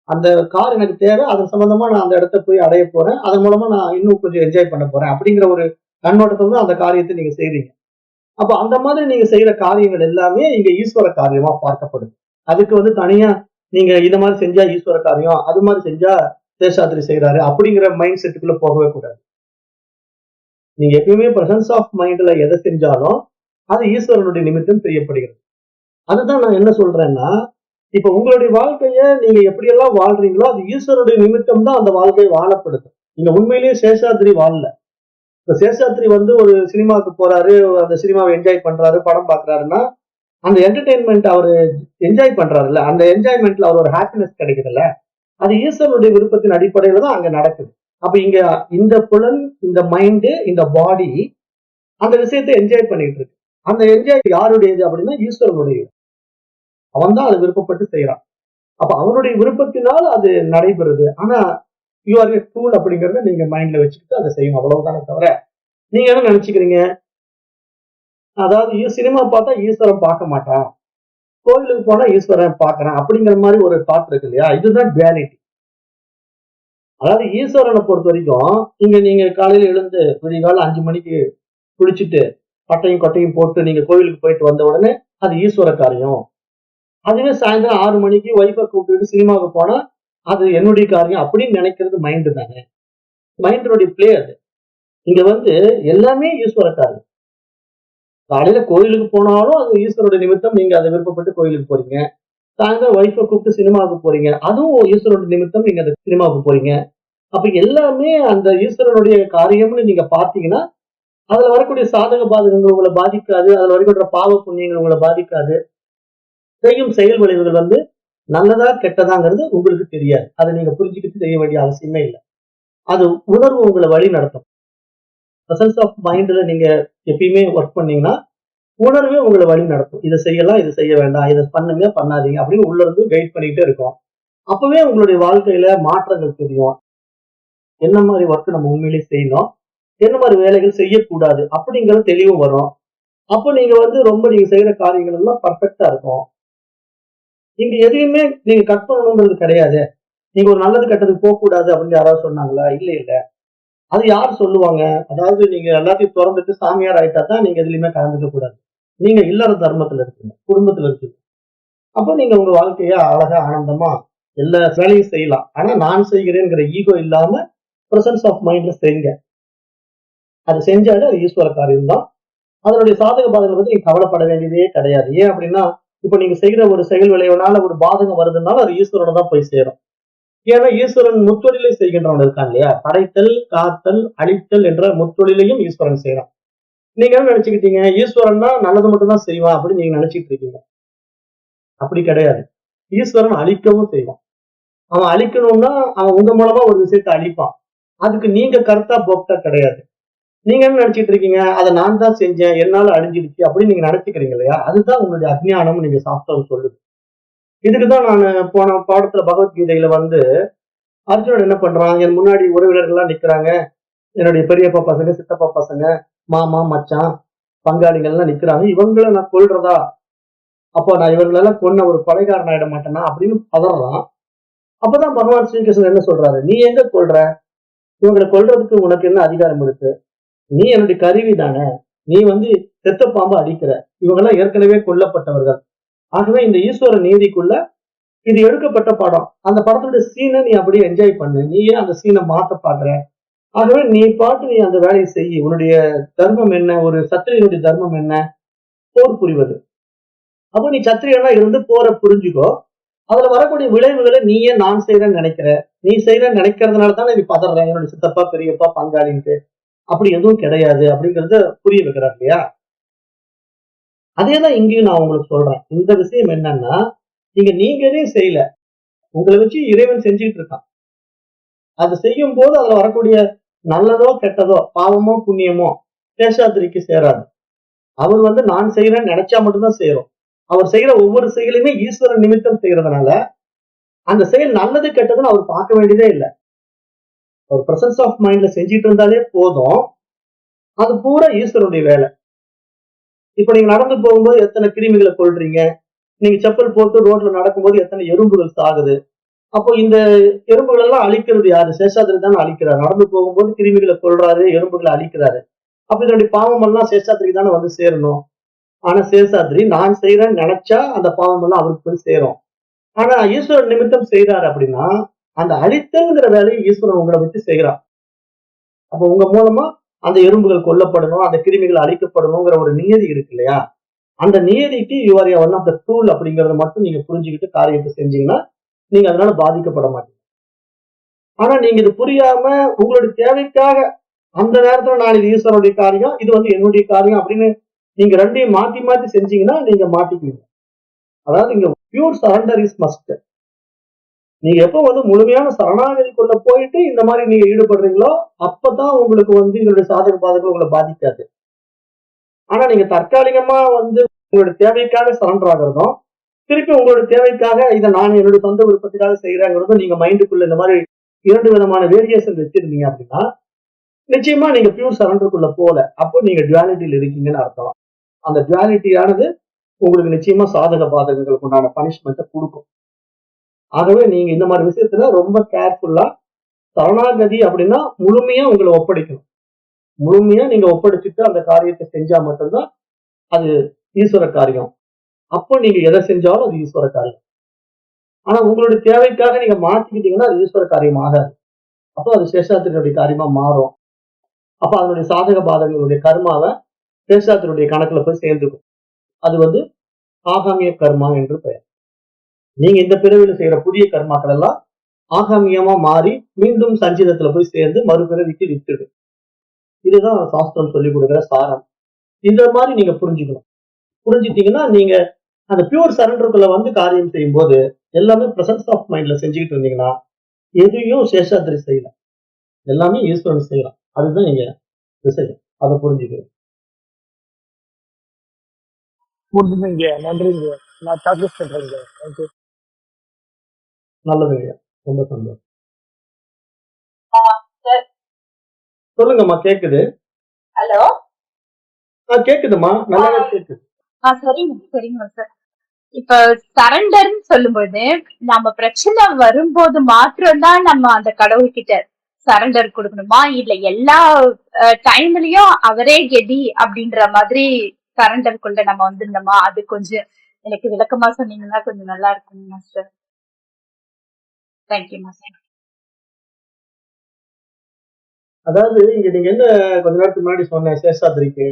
அந்த கார் எனக்கு தேவை, அதன் சம்பந்தமா நான் அந்த இடத்த போய் அடைய போறேன், அதன் மூலமா நான் இன்னும் கொஞ்சம் என்ஜாய் பண்ண போறேன் அப்படிங்கிற ஒரு கண்ணோட்டத்துல தான் அந்த காரியத்தை நீங்க செய்றீங்க. அப்ப அந்த மாதிரி நீங்க செய்யற காரியங்கள் எல்லாமே இங்க ஈஸ்வர காரியமா பார்க்கப்படுது. அதுக்கு வந்து தனியா நீங்க இந்த மாதிரி செஞ்சா ஈஸ்வர காரியம், அது மாதிரி செஞ்சா சேஷாத்ரி செய்யறாரு அப்படிங்கிற மைண்ட் செட்டுக்குள்ள போகவே கூடாது. நீங்க எப்பயுமே பிரசன்ஸ் ஆஃப் மைண்ட்ல எதை செஞ்சாலும் அது ஈஸ்வரனுடைய நிமித்தம் செய்யப்படுகிறது. அதுதான் நான் என்ன சொல்றேன்னா, இப்ப உங்களுடைய வாழ்க்கைய நீங்க எப்படியெல்லாம் வாழ்றீங்களோ அது ஈஸ்வரனுடைய நிமித்தம் தான் அந்த வாழ்க்கையை வாழப்படுது. நீங்க உண்மையிலேயே சேஷாத்ரி வாழல. இப்ப சேஷாத்ரி வந்து ஒரு சினிமாவுக்கு போறாரு, அந்த சினிமாவை என்ஜாய் பண்றாரு, படம் பாக்குறாருன்னா அந்த என்டர்டெயின்மெண்ட் அவரு என்ஜாய் பண்றாருல்ல, அந்த என்ஜாய்மெண்ட்ல அவர் ஒரு ஹாப்பினஸ் கிடைக்குதுல்ல, அது ஈஸ்வரனுடைய விருப்பத்தின் அடிப்படையில தான் அங்க நடக்குது. அப்ப இங்க இந்த புலன், இந்த மைண்டு, இந்த பாடி அந்த விஷயத்தை என்ஜாய் பண்ணிட்டு இருக்கு. அந்த என்ஜாய் யாருடையது அப்படின்னா ஈஸ்வரனுடையது. அவன் தான் அதை விருப்பப்பட்டு செய்யறான். அப்ப அவனுடைய விருப்பத்தினால் அது நடைபெறுது. ஆனா யூ ஆர் ஏ டூல் அப்படிங்கறத நீங்க மைண்ட்ல வச்சுக்கிட்டு அதை செய்யணும், அவ்வளவுதானே தவிர நீங்க என்ன நினைச்சுக்கிறீங்க? அதாவது சினிமா பார்த்தா ஈஸ்வரன் பார்க்க மாட்டான், கோயிலுக்கு போனா ஈஸ்வரன் பார்க்கறேன் அப்படிங்கிற மாதிரி ஒரு தாட் இருக்கு இல்லையா? இதுதான் டுவாலிட்டி. அதாவது ஈஸ்வரனை பொறுத்த வரைக்கும் இங்க நீங்க காலையில எழுந்து விடிகால 5 மணிக்கு குளிச்சுட்டு பட்டையும் கொட்டையும் போட்டு நீங்க கோயிலுக்கு போயிட்டு வந்த உடனே அது ஈஸ்வர காரியம். அதுவே சாயந்தரம் 6 மணிக்கு ஒய்ஃபை கூப்பிட்டு சினிமாவுக்கு போனா அது என்னுடைய காரியம் அப்படின்னு நினைக்கிறது மைண்டு தானே. மைண்டினுடைய பிளே அது. இங்க வந்து எல்லாமே ஈஸ்வர காரியம். காலையில கோயிலுக்கு போனாலும் அது ஈஸ்வரோட நிமித்தம், நீங்க அதை விருப்பப்பட்டு கோயிலுக்கு போறீங்க. சாயந்தரம் ஒய்ஃபை கூப்பிட்டு சினிமாவுக்கு போறீங்க, அதுவும் ஈஸ்வரோட நிமித்தம் நீங்க அந்த சினிமாவுக்கு போறீங்க. அப்ப எல்லாமே அந்த ஈஸ்வரனுடைய காரியம்னு நீங்க பாத்தீங்கன்னா அதுல வரக்கூடிய சாதக பாதகங்கள் உங்களை பாதிக்காது, அதுல வரக்கூடிய பாவ புண்ணியங்கள் உங்களை பாதிக்காது. செய்யும் செயல் விளைவுகள் வந்து நல்லதா கெட்டதாங்கிறது உங்களுக்கு தெரியாது. அதை நீங்க புரிஞ்சுக்கிட்டு செய்ய வேண்டிய அவசியமே இல்லை. அது உணர்வு உங்களை வழி நடத்தும். பிரசன்ஸ் ஆஃப் மைண்ட்ல நீங்க எப்பயுமே ஒர்க் பண்ணீங்கன்னா உணர்வே உங்களை வழி நடத்தும். இதை செய்யலாம், இதை செய்ய வேண்டாம், இதை பண்ணுங்க, பண்ணாதீங்க அப்படின்னு உள்ள இருந்து கைட் பண்ணிட்டே இருக்கும். அப்பவே உங்களுடைய வாழ்க்கையில மாற்றங்கள் தெரியும். என்ன மாதிரி ஒர்க் நம்ம உண்மையிலேயே செய்யணும், என்ன மாதிரி வேலைகள் செய்யக்கூடாது அப்படிங்கிற தெளிவும் வரும். அப்போ நீங்க வந்து ரொம்ப நீங்க செய்யற காரியங்கள் எல்லாம் பர்ஃபெக்டா இருக்கும். இங்க எதையுமே நீங்க கட் பண்ணணுங்கிறது கிடையாது. நீங்க ஒரு நல்லது கெட்டதுக்கு போக கூடாது அப்படின்னு யாராவது சொன்னாங்களா? இல்ல இல்ல. அது யார் சொல்லுவாங்க? அதாவது நீங்க எல்லாத்தையும் திறந்துட்டு சாமியார் ஆயிட்டா தான் நீங்க எதுலயுமே கலந்துக்க கூடாது. நீங்க இல்லற தர்மத்துல இருக்கீங்க, குடும்பத்துல இருக்கீங்க. அப்ப நீங்க உங்க வாழ்க்கைய அழகா ஆனந்தமா எல்லா வேலையும் செய்யலாம். ஆனா நான் செய்கிறேங்கிற ஈகோ இல்லாம பிரசன்ஸ் ஆஃப் மைண்ட்ல செய்யுங்க. அது செஞ்சாலே அது ஈஸ்வர காரியம் தான். அதனுடைய சாதக பாதகங்களை பத்தி நீங்க கவலைப்பட வேண்டியதே கிடையாது. ஏன் அப்படின்னா, இப்ப நீங்க செய்யற ஒரு செயல் விளைவுனால ஒரு பாதகம் வருதுனாலும் அது ஈஸ்வரனை தான் போய் சேரும். ஏன்னா ஈஸ்வரன் முத்தொழிலை செய்கின்றவன் இருக்கான் இல்லையா? படைத்தல், காத்தல், அழித்தல் என்ற முத்தொழிலையும் ஈஸ்வரன் செய்யறான். நீங்க என்ன நினைச்சுக்கிட்டீங்க? ஈஸ்வரன்னா நல்லது மட்டும் தான் செய்வான் அப்படின்னு நீங்க நினைச்சிட்டு இருக்கீங்க. அப்படி கிடையாது. ஈஸ்வரன் அழிக்கவும் செய்வான். அவன் அழிக்கணும்னா அவன் உங்க மூலமா ஒரு விஷயத்தை அழிப்பான். அதுக்கு நீங்க கர்த்தா போக்தா கிடையாது. நீங்க என்ன நினைச்சிட்டு இருக்கீங்க? அதை நான் தான் செஞ்சேன், என்னால அழிஞ்சிடுச்சு அப்படின்னு நீங்க நினைச்சுக்கிறீங்க இல்லையா? அதுதான் உங்களுடைய அஜ்ஞானம் நீங்க சாஸ்திரம் சொல்லுது. இதுக்குதான் நான் போன பாடத்துல பகவத்கீதையில வந்து அர்ஜுனன் என்ன பண்றான்? என் முன்னாடி உறவினர்கள் எல்லாம் நிக்கிறாங்க. என்னுடைய பெரியப்பா பசங்க, சித்தப்பா பசங்க, மாமா, மச்சான், பங்காளிகள் எல்லாம் நிக்கிறாங்க. இவங்களை நான் கொல்றதா? அப்ப நான் இவங்களெல்லாம் கொன்ன ஒரு கொலைகாரன் ஆயிட மாட்டேனா அப்படின்னு பதறான். அப்பதான் பகவான் ஸ்ரீகிருஷ்ணன் என்ன சொல்றாரு? நீ எங்க கொல்ற? இவங்களை கொல்றதுக்கு உனக்கு என்ன அதிகாரம் இருக்கு? நீ என்னுடைய கருவி தானே. நீ வந்து செத்த பாம்பு அடிக்கிற. இவங்கெல்லாம் ஏற்கனவே கொல்லப்பட்டவர்கள். ஆகவே இந்த ஈஸ்வர நீதிக்குள்ள இது எடுக்கப்பட்ட படம். அந்த படத்தோட சீனை நீ அப்படியே என்ஜாய் பண்ணு. நீ ஏன் அந்த சீனை மாத்த பாக்குற? ஆகவே நீ பாட்டு நீ அந்த வேலையை செய். உன்னுடைய தர்மம் என்ன? ஒரு சத்திரியனுடைய தர்மம் என்ன? போர் புரிவது. அப்ப நீ சத்திரியனா இருந்து போரை புரிஞ்சுக்கோ. அதுல வரக்கூடிய விளைவுகளை நீயே நான் செய்யறேன்னு நினைக்கிற. நீ செய்யறேன்னு நினைக்கிறதுனால தானே நீ பதற. என்னுடைய சித்தப்பா, பெரியப்பா, பங்காளின்ட்டு. அப்படி எதுவும் கிடையாது அப்படிங்கறத புரிய வைக்கிறார் இல்லையா? அதேதான் இங்கேயும் நான் உங்களுக்கு சொல்றேன். இந்த விஷயம் என்னன்னா, நீங்களே செய்யல. உங்களை வச்சு இறைவன் செஞ்சுட்டு இருக்கான். அது செய்யும் போது அதுல வரக்கூடிய நல்லதோ கெட்டதோ பாவமோ புண்ணியமோ சேஷாத்திரிக்கு சேராது. அவர் வந்து நான் செய்யறேன்னு நினைச்சா மட்டும்தான் செய்யறோம். அவர் செய்யற ஒவ்வொரு செயலுமே ஈஸ்வரன் நிமித்தம் செய்யறதுனால அந்த செயல் நல்லது கெட்டதுன்னு அவர் பார்க்க வேண்டியதே இல்லை. ஒரு பிரசன்ஸ் ஆஃப் மைண்ட்ல செஞ்சுட்டு இருந்தாலே போதும். அது பூரா ஈஸ்வரனுடைய வேலை. இப்ப நீங்க நடந்து போகும்போது எத்தனை கிருமிகளை கொல்றீங்க? நீங்க செப்பல் போட்டு ரோட்ல நடக்கும்போது எத்தனை எறும்புகள் சாகுது? அப்போ இந்த எறும்புகள் எல்லாம் அழிக்கிறது யாரு? சேஷாத்திரி தானே அழிக்கிறார். நடந்து போகும்போது கிருமிகளை கொல்றாரு, எறும்புகளை அழிக்கிறாரு. அப்ப இதனுடைய பாவம் எல்லாம் சேஷாத்திரி தானே வந்து சேரணும். ஆனா சேஷாத்திரி நான் செய்யறேன்னு நினைச்சா அந்த பாவம் எல்லாம் அவருக்கு போய் சேரும். ஆனா ஈஸ்வரன் நிமித்தம் செய்யறாரு அப்படின்னா அந்த அழித்தல்ங்கிற வேலையை ஈஸ்வரன் உங்களை வச்சு செய்யறான். அப்ப உங்க மூலமா அந்த எறும்புகள் கொல்லப்படணும், அந்த கிருமிகள் அழிக்கப்படணுங்கிற ஒரு நியதி இருக்கு இல்லையா? அந்த நியதிக்கு you are one of the tool அப்படிங்கறத மட்டும் நீங்க புரிஞ்சுக்கிட்டு காரியத்தை செஞ்சீங்கன்னா நீங்க அதனால பாதிக்கப்பட மாட்டீங்க. ஆனா நீங்க இது புரியாம உங்களுடைய தேவைக்காக அந்த நேரத்துல நான் இது ஈஸ்வரனுடைய காரியம், இது வந்து என்னுடைய காரியம் அப்படின்னு நீங்க ரெண்டையும் மாத்தி மாத்தி செஞ்சீங்கன்னா நீங்க மாட்டிக்குவீங்க. அதாவது இங்க பியூர் சரண்டர் இஸ் மஸ்ட். நீங்க எப்ப வந்து முழுமையான சரணாகதிக்குள்ள போயிட்டு இந்த மாதிரி நீங்க ஈடுபடுறீங்களோ அப்பதான் உங்களுக்கு வந்து இதனுடைய சாதக பாதகம் உங்களை பாதிக்காது. ஆனா நீங்க தற்காலிகமா வந்து உங்களுடைய தேவைக்காக சரண்டர் ஆகிறதும் திருப்பி உங்களுடைய தேவைக்காக இதை நான் என்னுடைய சொந்த விருப்பத்துக்காக செய்யறேங்கிறதும் நீங்க மைண்டுக்குள்ள இந்த மாதிரி இரண்டு விதமான வேரியேஷன் வச்சிருந்தீங்க அப்படின்னா நிச்சயமா நீங்க பியூர் சரண்டருக்குள்ள போல. அப்போ நீங்க டுவாலிட்டியில் இருக்கீங்கன்னு அர்த்தம். அந்த டுவாலிட்டியானது உங்களுக்கு நிச்சயமா சாதக பாதகங்களுக்கு உண்டான பனிஷ்மெண்ட்டை கொடுக்கும். ஆகவே நீங்க இந்த மாதிரி விஷயத்துல ரொம்ப கேர்ஃபுல்லா சரணாகதி அப்படின்னா முழுமையா உங்களை ஒப்படைக்கணும். முழுமையா நீங்க ஒப்படைச்சிட்டு அந்த காரியத்தை செஞ்சா மட்டும்தான் அது ஈஸ்வர காரியம். அப்போ நீங்க எதை செஞ்சாலும் அது ஈஸ்வர காரியம். ஆனா உங்களுடைய தேவைக்காக நீங்க மாத்திக்கிட்டீங்கன்னா அது ஈஸ்வர காரியம் ஆகாது. அப்போ அது சேஷாத்திரியுடைய காரியமா மாறும். அப்ப அதனுடைய சாதக பாதகங்களுடைய கர்மாவை சேஷாத்திரியுடைய கணக்குல போய் சேர்ந்துக்கும். அது வந்து ஆகாமிய கர்மா என்று பெயர். நீங்க இந்த பிறவில செய்யற புதிய கர்மாக்கள் எல்லாம் ஆகாமியமா மாறி மீண்டும் சஞ்சிதத்துல போய் சேர்ந்து மறுபிறவிக்கு விட்டுடு. இதுதான் சாஸ்திரம் சொல்லி கொடுக்குற சாரம். இந்த மாதிரி நீங்க புரிஞ்சுக்கணும். புரிஞ்சுட்டீங்கன்னா நீங்க அந்த பியூர் சரண்டருக்குள்ள வந்து காரியம் செய்யும் போது எல்லாமே பிரசன்ஸ் ஆஃப் மைண்ட்ல செஞ்சுக்கிட்டு இருந்தீங்கன்னா எதையும் சேஷாத்திரி செய்யலாம். எல்லாமே ஈஸ்வரன் செய்யலாம். அதுதான் நீங்க விஷயம். அதை புரிஞ்சுக்கணும். முடிஞ்சுங்க. நன்றிங்க. நான் ப்ராக்டிஸ் பண்றேங்க. தேங்க்யூ. நல்லதுங்க. ரொம்ப சந்தோஷம். சார். சொல்லுங்கம்மா, கேக்குது. ஹலோ. கேக்குதுமா, நல்லாவே கேக்குது. சரிங்க சரிங்க சார். இப்ப சரண்டர்ன்னு சொல்லும்போது நம்ம பிரச்சனை வரும்போது மாத்திரம்தான் நம்ம அந்த கடவுள்கிட்ட சரண்டர் கொடுக்கணுமா, இல்ல எல்லா டைம்லயும் அவரே கெதி அப்படின்ற மாதிரி சரண்டருக்குள்ள நம்ம வந்துருந்தோமா? அது கொஞ்சம் எனக்கு விளக்கமா சொன்னீங்கன்னா கொஞ்சம் நல்லா இருக்கும் மாஸ்டர். Thank you master. அதாவது இங்க நீங்க என்ன கொஞ்ச நேரத்துக்கு முன்னாடி சொன்ன சேஷாத்ரிக்கு,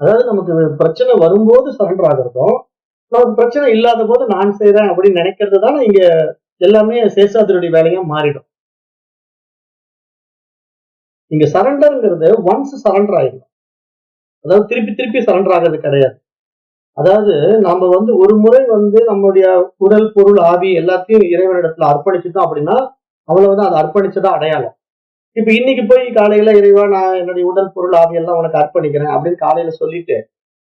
அதாவது நமக்கு பிரச்சனை வரும்போது சரண்டர் ஆகுறதும், நமக்கு பிரச்சனை இல்லாத போது நான் செய்றேன் அப்படின்னு நினைக்கிறது தானே இங்க எல்லாமே சேஷாத்ரியுடைய வேலையா மாறிடும். இங்க சரண்டர்ங்கிறது ஒன்ஸ் சரண்டர் ஆயிடும். அதாவது திருப்பி திருப்பி சரண்டர் ஆகிறது கிடையாது. அதாவது நாம ஒரு முறை நம்முடைய உடல், பொருள், ஆவி எல்லாத்தையும் இறைவனிடத்துல அர்ப்பணிச்சுட்டோம் அப்படின்னா, அவ்வளவுதான். அதை அர்ப்பணிச்சதா அடையாளம். இப்ப இன்னைக்கு போய் காலையில இறைவா நான் என்னுடைய உடல், பொருள், ஆவி எல்லாம் உனக்கு அர்ப்பணிக்கிறேன் அப்படின்னு காலையில சொல்லிட்டு,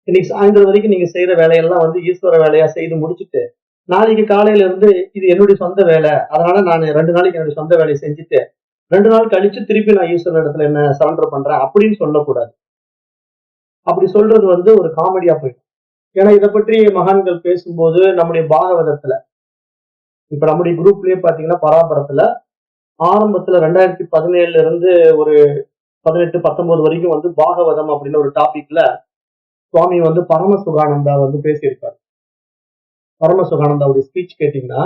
இன்னைக்கு சாயந்தரம் வரைக்கும் நீங்க செய்யற வேலையெல்லாம் ஈஸ்வர வேலையா செய்து முடிச்சுட்டு, நாளைக்கு காலையில இருந்து இது என்னுடைய சொந்த வேலை, அதனால நான் 2 நாளைக்கு என்னுடைய சொந்த வேலையை செஞ்சுட்டு 2 நாள் கழிச்சு திருப்பி நான் ஈஸ்வரன் இடத்துல என்ன சரண்டர் பண்றேன் அப்படின்னு சொல்லக்கூடாது. அப்படி சொல்றது ஒரு காமெடியா போயிடும். ஏன்னா இதை பற்றி மகான்கள் பேசும்போது நம்முடைய பாகவதத்துல, இப்ப நம்முடைய குரூப்லயே பாத்தீங்கன்னா பராபரத்துல ஆரம்பத்துல 2017 இருந்து ஒரு 18, 19 வரைக்கும் பாகவதம் அப்படின்னு ஒரு டாபிக்ல சுவாமி பரமசுகானந்தா பேசியிருக்காரு. பரமசுகானந்தாவுடைய ஸ்பீச் கேட்டீங்கன்னா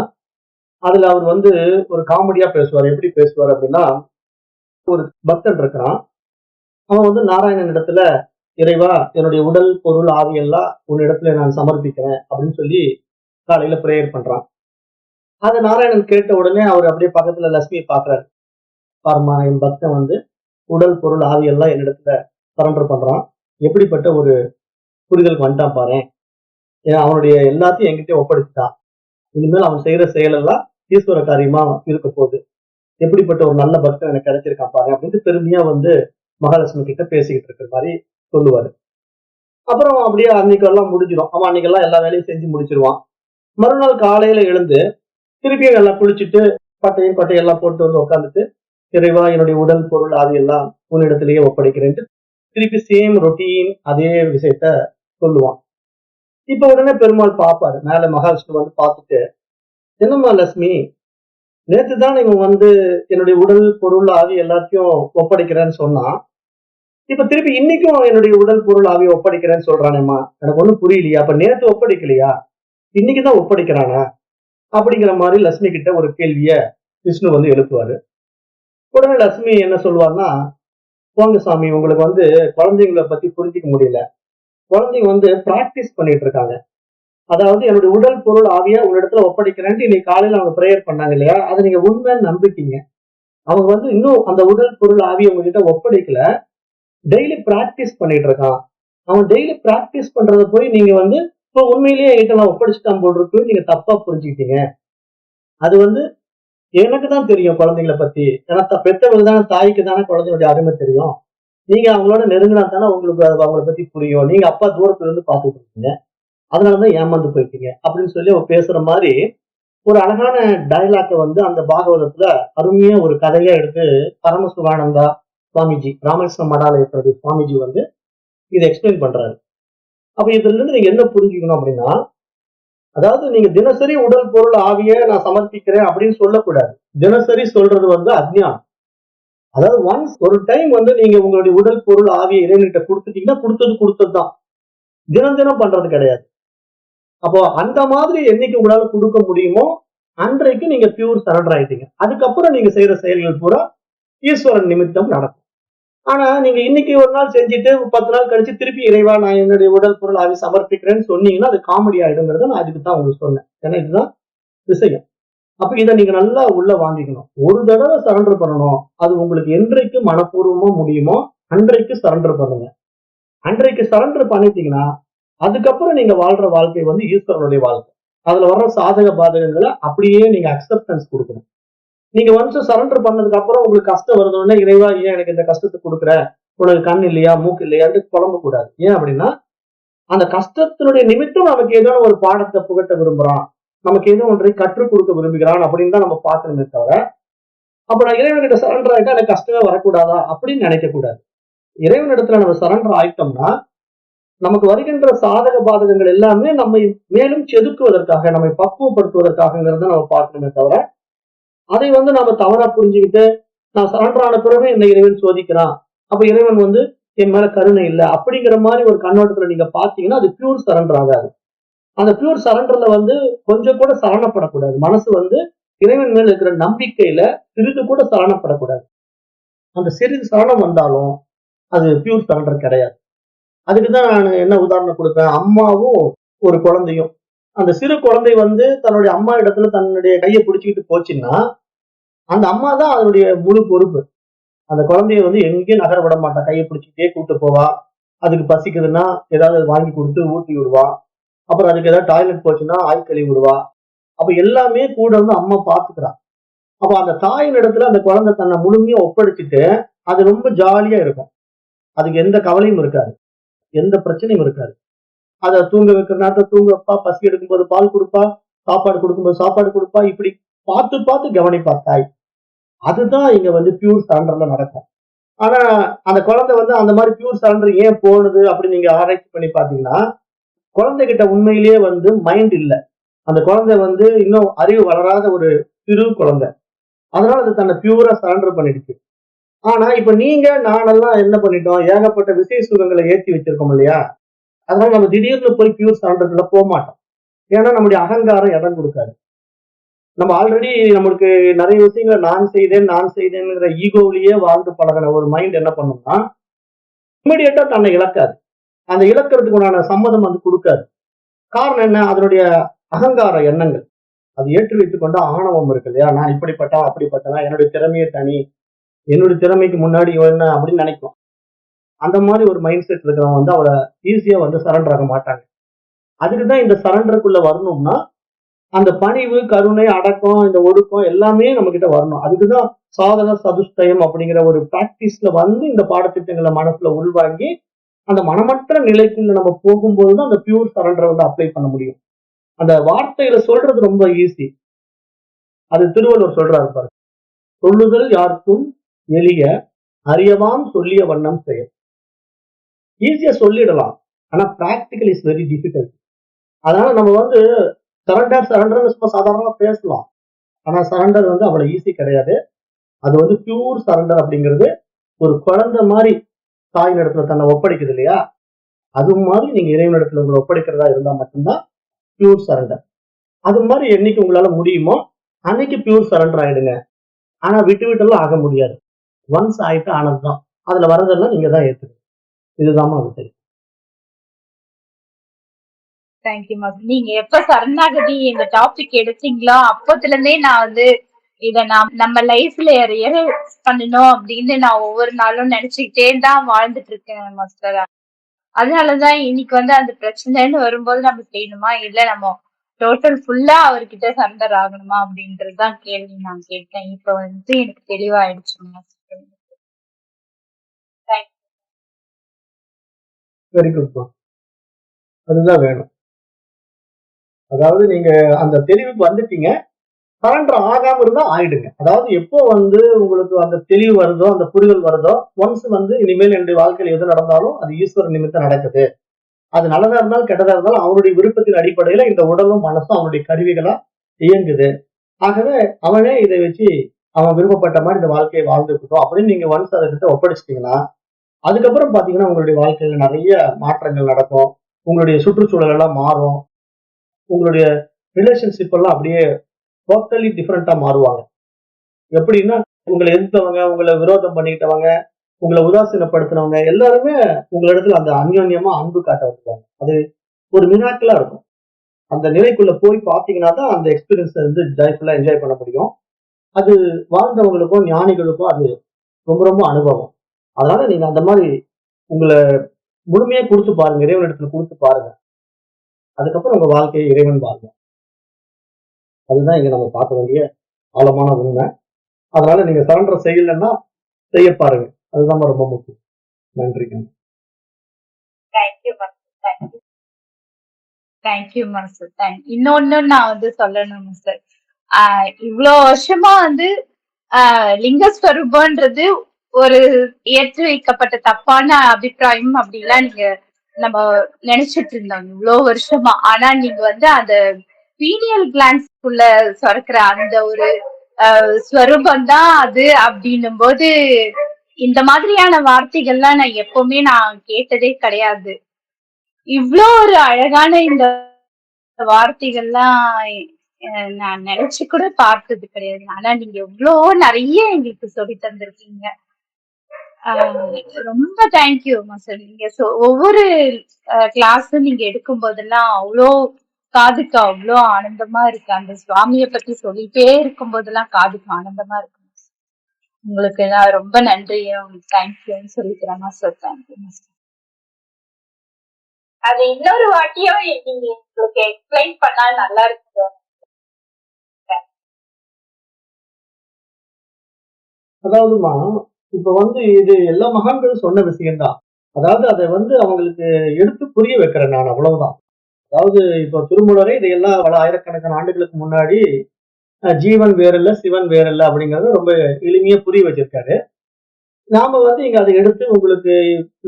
அதுல அவர் ஒரு காமெடியா பேசுவார். எப்படி பேசுவார் அப்படின்னா, ஒரு பக்தன் இருக்கிறான். அவன் நாராயணன் இடத்துல இறைவா என்னுடைய உடல், பொருள், ஆவி எல்லாம் உன்னிடத்துல நான் சமர்ப்பிக்கிறேன் அப்படின்னு சொல்லி காலையில பிரேயர் பண்றான். அதை நாராயணன் கேட்ட உடனே அவர் அப்படியே பக்கத்துல லட்சுமியை பாக்குறாரு. பாருமா, என் பக்தன் உடல், பொருள், ஆவி எல்லாம் என்னிடத்துல சரண்டர் பண்றான். எப்படிப்பட்ட ஒரு புரிதலுக்கு வந்துட்டான் பாரு. ஏன்னா அவனுடைய எல்லாத்தையும் என்கிட்ட ஒப்படைச்சுட்டான். இனிமேல் அவன் செய்யற செயலெல்லாம் ஈஸ்வர காரியமா இருக்க போகுது. எப்படிப்பட்ட ஒரு நல்ல பக்தன் எனக்கு கிடைச்சிருக்கான் பாரு அப்படின்ட்டு பெருமையா மகாலட்சுமி கிட்ட பேசிக்கிட்டு இருக்கிற மாதிரி சொல்லுவாரு. அப்புறம் அப்படியே அன்னைக்கெல்லாம் முடிஞ்சிடும். அவன் அன்னைக்கெல்லாம் எல்லா வேலையும் செஞ்சு முடிச்சிருவான். மறுநாள் காலையில எழுந்து திருப்பியும் எல்லாம் குளிச்சுட்டு பட்டையும் கொட்டையெல்லாம் போட்டு உட்காந்துட்டு, இறைவா என்னுடைய உடல், பொருள், ஆவி எல்லாம் உன்னிடத்திலேயே ஒப்படைக்கிறேன்ட்டு திருப்பி சேம் ரொட்டீன் அதே விஷயத்த சொல்லுவான். இப்ப உடனே பெருமாள் பார்ப்பாரு. மேல மகாவிஷ்ணு பார்த்துட்டு, என்னம்மா லட்சுமி, நேத்து தான் இவன் என்னுடைய உடல், பொருள், ஆவி எல்லாத்தையும் ஒப்படைக்கிறேன்னு சொன்னா, இப்ப திருப்பி இன்னைக்கும் என்னுடைய உடல், பொருள், ஆவியை ஒப்படைக்கிறேன்னு சொல்றானேம்மா, எனக்கு ஒண்ணும் புரியலையா? அப்ப நேத்து ஒப்படைக்கலையா, இன்னைக்குதான் ஒப்படைக்கிறானா அப்படிங்கிற மாதிரி லட்சுமி கிட்ட ஒரு கேள்விய விஷ்ணு எழுப்புவாரு. உடனே லட்சுமி என்ன சொல்லுவாருன்னா, போங்க சாமி, உங்களுக்கு குழந்தைங்களை பத்தி புரிஞ்சிக்க முடியல. குழந்தைங்க பிராக்டிஸ் பண்ணிட்டு இருக்காங்க. அதாவது என்னுடைய உடல், பொருள், ஆவியா உன்னிடத்துல ஒப்படைக்கிறேன்ட்டு இன்னைக்கு காலையில அவங்க பிரேயர் பண்ணாங்க இல்லையா, அதை நீங்க உண்மைன்னு நம்பிட்டீங்க. அவங்க இன்னும் அந்த உடல், பொருள், ஆவியை உங்ககிட்ட ஒப்படைக்கல, டெய்லி பிராக்டிஸ் பண்ணிட்டு இருக்கான். அவன் டெய்லி பிராக்டிஸ் பண்றத போய் நீங்க இப்போ உண்மையிலேயே என்கிட்ட நான் ஒப்படைச்சுட்டான் போல் இருக்கு, நீங்க தப்பா புரிஞ்சுக்கிட்டீங்க. அது எனக்கு தான் தெரியும் குழந்தைங்களை பத்தி. ஏன்னா பெற்றவங்க தானே, தாய்க்கு தானே குழந்தையுடைய அருமை தெரியும். நீங்க அவங்களோட நெருங்கினா தானே உங்களுக்கு அவங்கள பத்தி புரியும். நீங்க அப்பா தூரத்துல இருந்து பார்த்துட்டு இருக்கீங்க, அதனாலதான் ஏமாந்து போயிட்டீங்க அப்படின்னு சொல்லி அவர் பேசுற மாதிரி ஒரு அழகான டைலாக்க அந்த பாகவதத்துல அருமையா ஒரு கதையா எடுத்து பரமசுகானந்தா சுவாமிஜி, ராமகிருஷ்ண மடாலயத்துடைய சுவாமிஜி இதை எக்ஸ்பிளைன் பண்றாரு. அப்ப இதுல இருந்து நீங்க என்ன புரிஞ்சுக்கணும் அப்படின்னா, அதாவது நீங்க தினசரி உடல், பொருள், ஆவியை நான் சமர்ப்பிக்கிறேன் அப்படின்னு சொல்லக்கூடாது. தினசரி சொல்றது அஜ்ஞானம். அதாவது ஒன்ஸ் ஒரு டைம் நீங்க உங்களுடைய உடல், பொருள், ஆவியை இறைவன்கிட்ட கொடுத்துட்டீங்கன்னா கொடுத்ததுதான். தினம் தினம் பண்றது கிடையாது. அப்போ அந்த மாதிரி என்னைக்கு உங்களால கொடுக்க முடியுமோ அன்றைக்கு நீங்க பியூர் சரண்டர் ஆயிட்டீங்க. அதுக்கப்புறம் நீங்க செய்யற செயல்கள் பூரா ஈஸ்வரன் நிமித்தம் நடக்கும். ஆனா நீங்க இன்னைக்கு ஒரு நாள் செஞ்சுட்டு 10 நாள் கழிச்சு திருப்பி இறைவா நான் என்னுடைய உடல், பொருள், ஆவி சமர்ப்பிக்கிறேன்னு சொன்னீங்கன்னா அது காமெடி ஆயிடுங்கிறத நான் அதுக்கு தான் உங்களுக்கு சொன்னேன். ஏன்னா இதுதான் விஷயம். அப்ப இதை நீங்க நல்லா உள்ள வாங்கிக்கணும். ஒரு தடவை சரண்டர் பண்ணணும். அது உங்களுக்கு என்றைக்கு மனப்பூர்வமா முடியுமோ அன்றைக்கு சரண்டர் பண்ணுங்க. அன்றைக்கு சரண்டர் பண்ணிட்டீங்கன்னா அதுக்கப்புறம் நீங்க வாழ்ற வாழ்க்கை ஈஸ்வரனுடைய வாழ்க்கை. அதுல வர்ற சாதக பாதகங்களை அப்படியே நீங்க அக்செப்டன்ஸ் கொடுக்கணும். நீங்க சரண்டர் பண்ணதுக்கு அப்புறம் உங்களுக்கு கஷ்டம் வருதுன்னா, இறைவா ஏன் எனக்கு இந்த கஷ்டத்தை கொடுக்குற, உனக்கு கண் இல்லையா, மூக்கு இல்லையான்னு புலம்ப கூடாது. ஏன் அப்படின்னா அந்த கஷ்டத்தினுடைய நிமித்தம் நமக்கு ஏதோ ஒரு பாடத்தை புகட்ட விரும்புறான், நமக்கு ஏதோ ஒன்றை கற்றுக் கொடுக்க விரும்புகிறான் அப்படின்னு தான் நம்ம பார்க்கணுமே தவிர, அப்ப நான் இறைவன்கிட்ட சரண்டர் ஆயிட்டா எனக்கு கஷ்டமே வரக்கூடாதா அப்படின்னு நினைக்க கூடாது. இறைவனிடத்துல நம்ம சரண்டர் ஆயிட்டோம்னா நமக்கு வருகின்ற சாதக பாதகங்கள் எல்லாமே நம்மை மேலும் செதுக்குவதற்காக, நம்மை பக்குவப்படுத்துவதற்காகங்கிறத நம்ம பார்க்கணுமே தவிர, அதை நம்ம தவறா புரிஞ்சுக்கிட்டு, நான் சரண்டர் ஆன பிறகு என்னை இறைவன் சோதிக்கிறான், அப்ப இறைவன் என் மேல கருணை இல்லை அப்படிங்கிற மாதிரி ஒரு கண்ணோட்டத்துல நீங்க பாத்தீங்கன்னா அது பியூர் சரண்டர் ஆகாது. அந்த பியூர் சரண்டர்ல கொஞ்சம் கூட சரணப்படக்கூடாது. மனசு இறைவன் மேல இருக்கிற நம்பிக்கையில சிறிது கூட சரணப்படக்கூடாது. அந்த சிறிது சரணம் வந்தாலும் அது பியூர் சரண்டர் கிடையாது. அதுக்குதான் நான் என்ன உதாரணம் கொடுப்பேன், அம்மாவும் ஒரு குழந்தையும். அந்த சிறு குழந்தை தன்னுடைய அம்மா இடத்துல தன்னுடைய கையை பிடிச்சிக்கிட்டு போச்சுன்னா அந்த அம்மா தான் அதனுடைய முழு பொறுப்பு. அந்த குழந்தைய எங்கேயும் நகர விட மாட்டா, கையை பிடிச்சிக்கிட்டே கூட்டு போவா. அதுக்கு பசிக்குதுன்னா ஏதாவது வாங்கி கொடுத்து ஊட்டி விடுவா. அப்புறம் அதுக்கு ஏதாவது டாய்லெட் போச்சுன்னா ஆய் கழுவி விடுவா. அப்ப எல்லாமே கூட அம்மா பாத்துக்கிறா. அப்ப அந்த தாயின் இடத்துல அந்த குழந்தை தன்னை முழுமையா ஒப்படைச்சிட்டு அது ரொம்ப ஜாலியா இருக்கும். அதுக்கு எந்த கவலையும் இருக்காது, எந்த பிரச்சனையும் இருக்காது. அதை தூங்க வைக்கிற நேரத்தை தூங்க வைப்பா, பசி எடுக்கும்போது பால் கொடுப்பா, சாப்பாடு கொடுக்கும்போது சாப்பாடு கொடுப்பா. இப்படி பார்த்து பார்த்து கவனிப்பா தாய். அதுதான் இங்க பியூர் சரண்டர்ல நடக்கும். ஆனா அந்த குழந்தை அந்த மாதிரி பியூர் சரண்டர் ஏன் போனது அப்படின்னு நீங்க ஆராய்ச்சி பண்ணி பாத்தீங்கன்னா, குழந்தைகிட்ட உண்மையிலேயே மைண்ட் இல்ல. அந்த குழந்தை இன்னும் அறிவு வளராத ஒரு சிறு குழந்தை. அதனால அது தன்னை பியூரா சரண்டர் பண்ணிடுச்சு. ஆனா இப்ப நீங்க நானெல்லாம் என்ன பண்ணிட்டோம், ஏகப்பட்ட விசை சுகங்களை ஏற்றி வச்சிருக்கோம் இல்லையா? அதனால நம்ம திடீர்னு போய் பியூர் சரண்டர்ல போக மாட்டோம். ஏன்னா நம்முடைய அகங்காரம் இடம் கொடுக்காது. நம்ம ஆல்ரெடி நம்மளுக்கு நிறைய விஷயங்களை நான் செய்தேன்ங்கிற ஈகோவிலேயே வாழ்ந்து பழகின ஒரு மைண்ட் என்ன பண்ணும்னா, இமிடியேட்டா தன்னை இழக்காது. அந்த இழக்கிறதுக்கு உண்டான சம்மதம் கொடுக்காது. காரணம் என்ன? அதனுடைய அகங்கார எண்ணங்கள். அது ஏற்றி வைத்துக் கொண்ட ஆணவம் இருக்கு இல்லையா? நான் இப்படிப்பட்டவன் அப்படிப்பட்டவன், என்னுடைய திறமையே தனி, என்னுடைய திறமைக்கு முன்னாடி என்ன அப்படின்னு நினைக்கும். அந்த மாதிரி ஒரு மைண்ட் செட் இருக்கிறவங்க அவளை ஈஸியா சரண்டர் ஆக மாட்டாங்க. அதுக்குதான் இந்த சரண்டருக்குள்ள வரணும்னா அந்த பணிவு, கருணை, அடக்கம், இந்த ஒடுக்கம் எல்லாமே நம்ம கிட்ட வரணும். அதுக்குதான் சாதன சதுஷ்டயம் அப்படிங்கிற ஒரு பிராக்டிஸ்ல இந்த பாடத்திட்டங்களை மனசுல உள்வாங்கி அந்த மனமற்ற நிலைக்குள்ள நம்ம போகும்போதுதான் அந்த பியூர் சரண்டரை அப்ளை பண்ண முடியும். அந்த வார்த்தையில சொல்றது ரொம்ப ஈஸி. அது திருவள்ளுவர் சொல்றாரு பாரு, சொல்லுதல் யாருக்கும் எளிய, அறியவாம் சொல்லிய வண்ணம் செயல். ஈஸியா சொல்லிடலாம், ஆனா பிராக்டிகல் இஸ் வெரி டிஃபிகல்ட். அதனால நம்ம சரண்டர் சும்மா சாதாரணமா பேசலாம். ஆனா சரண்டர் அவ்வளவு ஈஸி கிடையாது. அது பியூர் சரண்டர் அப்படிங்கிறது ஒரு குழந்தை மாதிரி தாயின் இடத்துல தன்னை ஒப்படைக்குது இல்லையா? அது மாதிரி நீங்க இறைவன் இடத்துல உங்களை ஒப்படைக்கிறதா இருந்தா மட்டும்தான் பியூர் சரண்டர். அது மாதிரி என்னைக்கு உங்களால முடியுமோ அன்னைக்கு பியூர் சரண்டர் ஆயிடுங்க. ஆனா விட்டு விட்டுலாம் ஆக முடியாது. ஒன்ஸ் ஆயிட்டு ஆனதுதான். அதுல வரதெல்லாம் நீங்க தான் ஏத்துக்கணும். இதுதான் அது தெரியும். Thank you ma'am. நீங்க எப்ப சரணாகதி இந்த டாபிக் எடுத்தீங்களோ அப்பத்துல இருந்தே நான் இத நம்ம லைஃப்ல ரியலைஸ் பண்ணணும் அப்படின்னு நான் ஒவ்வொரு நாளும் நினைச்சுக்கிட்டே தான் வாழ்ந்துட்டு இருக்கேன் மாஸ்டர். அதனாலதான் இன்னைக்கு அந்த பிரச்சனைன்னு வரும்போது நம்ம செய்யணுமா இல்ல நம்ம டோட்டல் ஃபுல்லா அவர்கிட்ட சரண்டர் ஆகணுமா அப்படின்றதுதான் கேள்வி நான் கேட்டேன். இப்ப எனக்கு தெளிவாயிடுச்சு மாஸ்டர். Very good. அதுதான் வேணும். அதாவது நீங்க அந்த தெளிவுக்கு வந்துட்டீங்க, சரண்டர் ஆகாம இருந்தா ஆயிடுங்க. அதாவது எப்போ உங்களுக்கு அந்த தெளிவு வருதோ, அந்த புரிதல் வருதோ, ஒன்ஸ் இனிமேல் என்னுடைய வாழ்க்கையில் எது நடந்தாலும் அது ஈஸ்வர நிமித்தம் நடக்குது. அது நல்லதா இருந்தாலும் கெட்டதா இருந்தாலும் அவனுடைய விருப்பத்தின் அடிப்படையில இந்த உடலும் மனசும் அவனுடைய கருவிகளா இயங்குது. ஆகவே அவனே இதை வச்சு அவன் விருப்பப்பட்ட மாதிரி இந்த வாழ்க்கையை வாழ்ந்துக்கிட்டோம் அப்படின்னு நீங்க ஒன்ஸ் அதை கிட்ட ஒப்படைச்சிட்டீங்கன்னா, அதுக்கப்புறம் பாத்தீங்கன்னா உங்களுடைய வாழ்க்கையில நிறைய மாற்றங்கள் நடக்கும். உங்களுடைய சுற்றுச்சூழல் எல்லாம் மாறும். உங்களுடைய ரிலேஷன்ஷிப் எல்லாம் அப்படியே டோட்டலி டிஃப்ரெண்டா மாறுவாங்க. எப்படின்னா, உங்களை எதிர்த்தவங்க, உங்களை விரோதம் பண்ணிக்கிட்டவங்க, உங்களை உதாசீனப்படுத்தினவங்க எல்லாருமே உங்களிடத்துல அந்த அந்யோன்யமா அன்பு காட்ட வருவாங்க. அது ஒரு மிராக்கிளா இருக்கும். அந்த நிலைக்குள்ள போய் பார்த்தீங்கன்னா தான் அந்த எக்ஸ்பீரியன்ஸ் ஜாய்ஃபுல்லா என்ஜாய் பண்ண முடியும். அது வாழ்ந்தவங்களுக்கும் ஞானிகளுக்கும் அது ரொம்ப ரொம்ப அனுபவம். அதனால நீங்க அந்த மாதிரி உங்களை முழுமையா கொடுத்து பாருங்க, இறைவனிடத்துல கொடுத்து பாருங்க. அதுக்கப்புறம் உங்க வாழ்க்கையை இறைவன் பாருங்க. அதுதான் இங்க நம்ம பார்க்க வேண்டிய ஆழமான உண்மை. அதனால நீங்க சரண்டர் செய்யலைன்னா செய்ய பாருங்க. அதுதான் ரொம்ப முக்கியம். நன்றிங்க. Thank you master. இன்னொன்னு நான் சொல்லணும் மாஸ்டர். இவ்வளவு வருஷமா லிங்க ஸ்வரூபன்றது ஒரு ஏற்றி வைக்கப்பட்ட தப்பான அபிப்பிராயம் அப்படிலாம் நீங்க நம்ம நினைச்சிட்டு இருந்தோம் இவ்வளவு வருஷமா. ஆனா நீங்க வந்து அந்த பீனியல் கிளான்ஸ்க்குள்ள சுரக்கிற அந்த ஒரு ஸ்வரூபம் தான் அது அப்படின்னும் போது, இந்த மாதிரியான வார்த்தைகள்லாம் நான் கேட்டதே கிடையாது. இவ்ளோ ஒரு அழகான இந்த வார்த்தைகள்லாம் நான் நினைச்சு கூட பார்த்தது கிடையாது. ஆனா நீங்க எவ்ளோ நிறைய எங்களுக்கு சொல்லி தந்திருக்கீங்க. ரொம்ப தேங்க்யூ மாஸ்டர். நீங்க ஒவ்வொரு கிளாஸும் நீங்க எடுக்கும் போதெல்லாம் காதுக்கு அவ்வளோ ஆனந்தமா இருக்கு. அந்த சுவாமியை பத்தி சொல்லிட்டே இருக்கும் போதெல்லாம் காதுக்கு ஆனந்தமா இருக்கு. உங்களுக்கு நான் ரொம்ப நன்றியும் தேங்க்யூன்னு சொல்லிக்கிறேன் மாஸ்டர். Thank you master. அது இன்னொரு வாட்டியும் நீங்க உங்களுக்கு எக்ஸ்பிளைன் பண்ணா நல்லா இருக்கு. அதாவதுமா, இப்ப வந்து இது எல்லா மகான்களும் சொன்ன விஷயம்தான். அதாவது அதை வந்து அவங்களுக்கு எடுத்து புரிய வைக்கிறேன் நான், அவ்வளவுதான். அதாவது இப்போ திருமூலரே இதையெல்லாம் பல ஆயிரக்கணக்கான ஆண்டுகளுக்கு முன்னாடி ஜீவன் வேறில்ல சிவன் வேறில்ல அப்படிங்கறத ரொம்ப எளிமையா புரிய வச்சிருக்காரு. நாம வந்து இங்க அதை எடுத்து உங்களுக்கு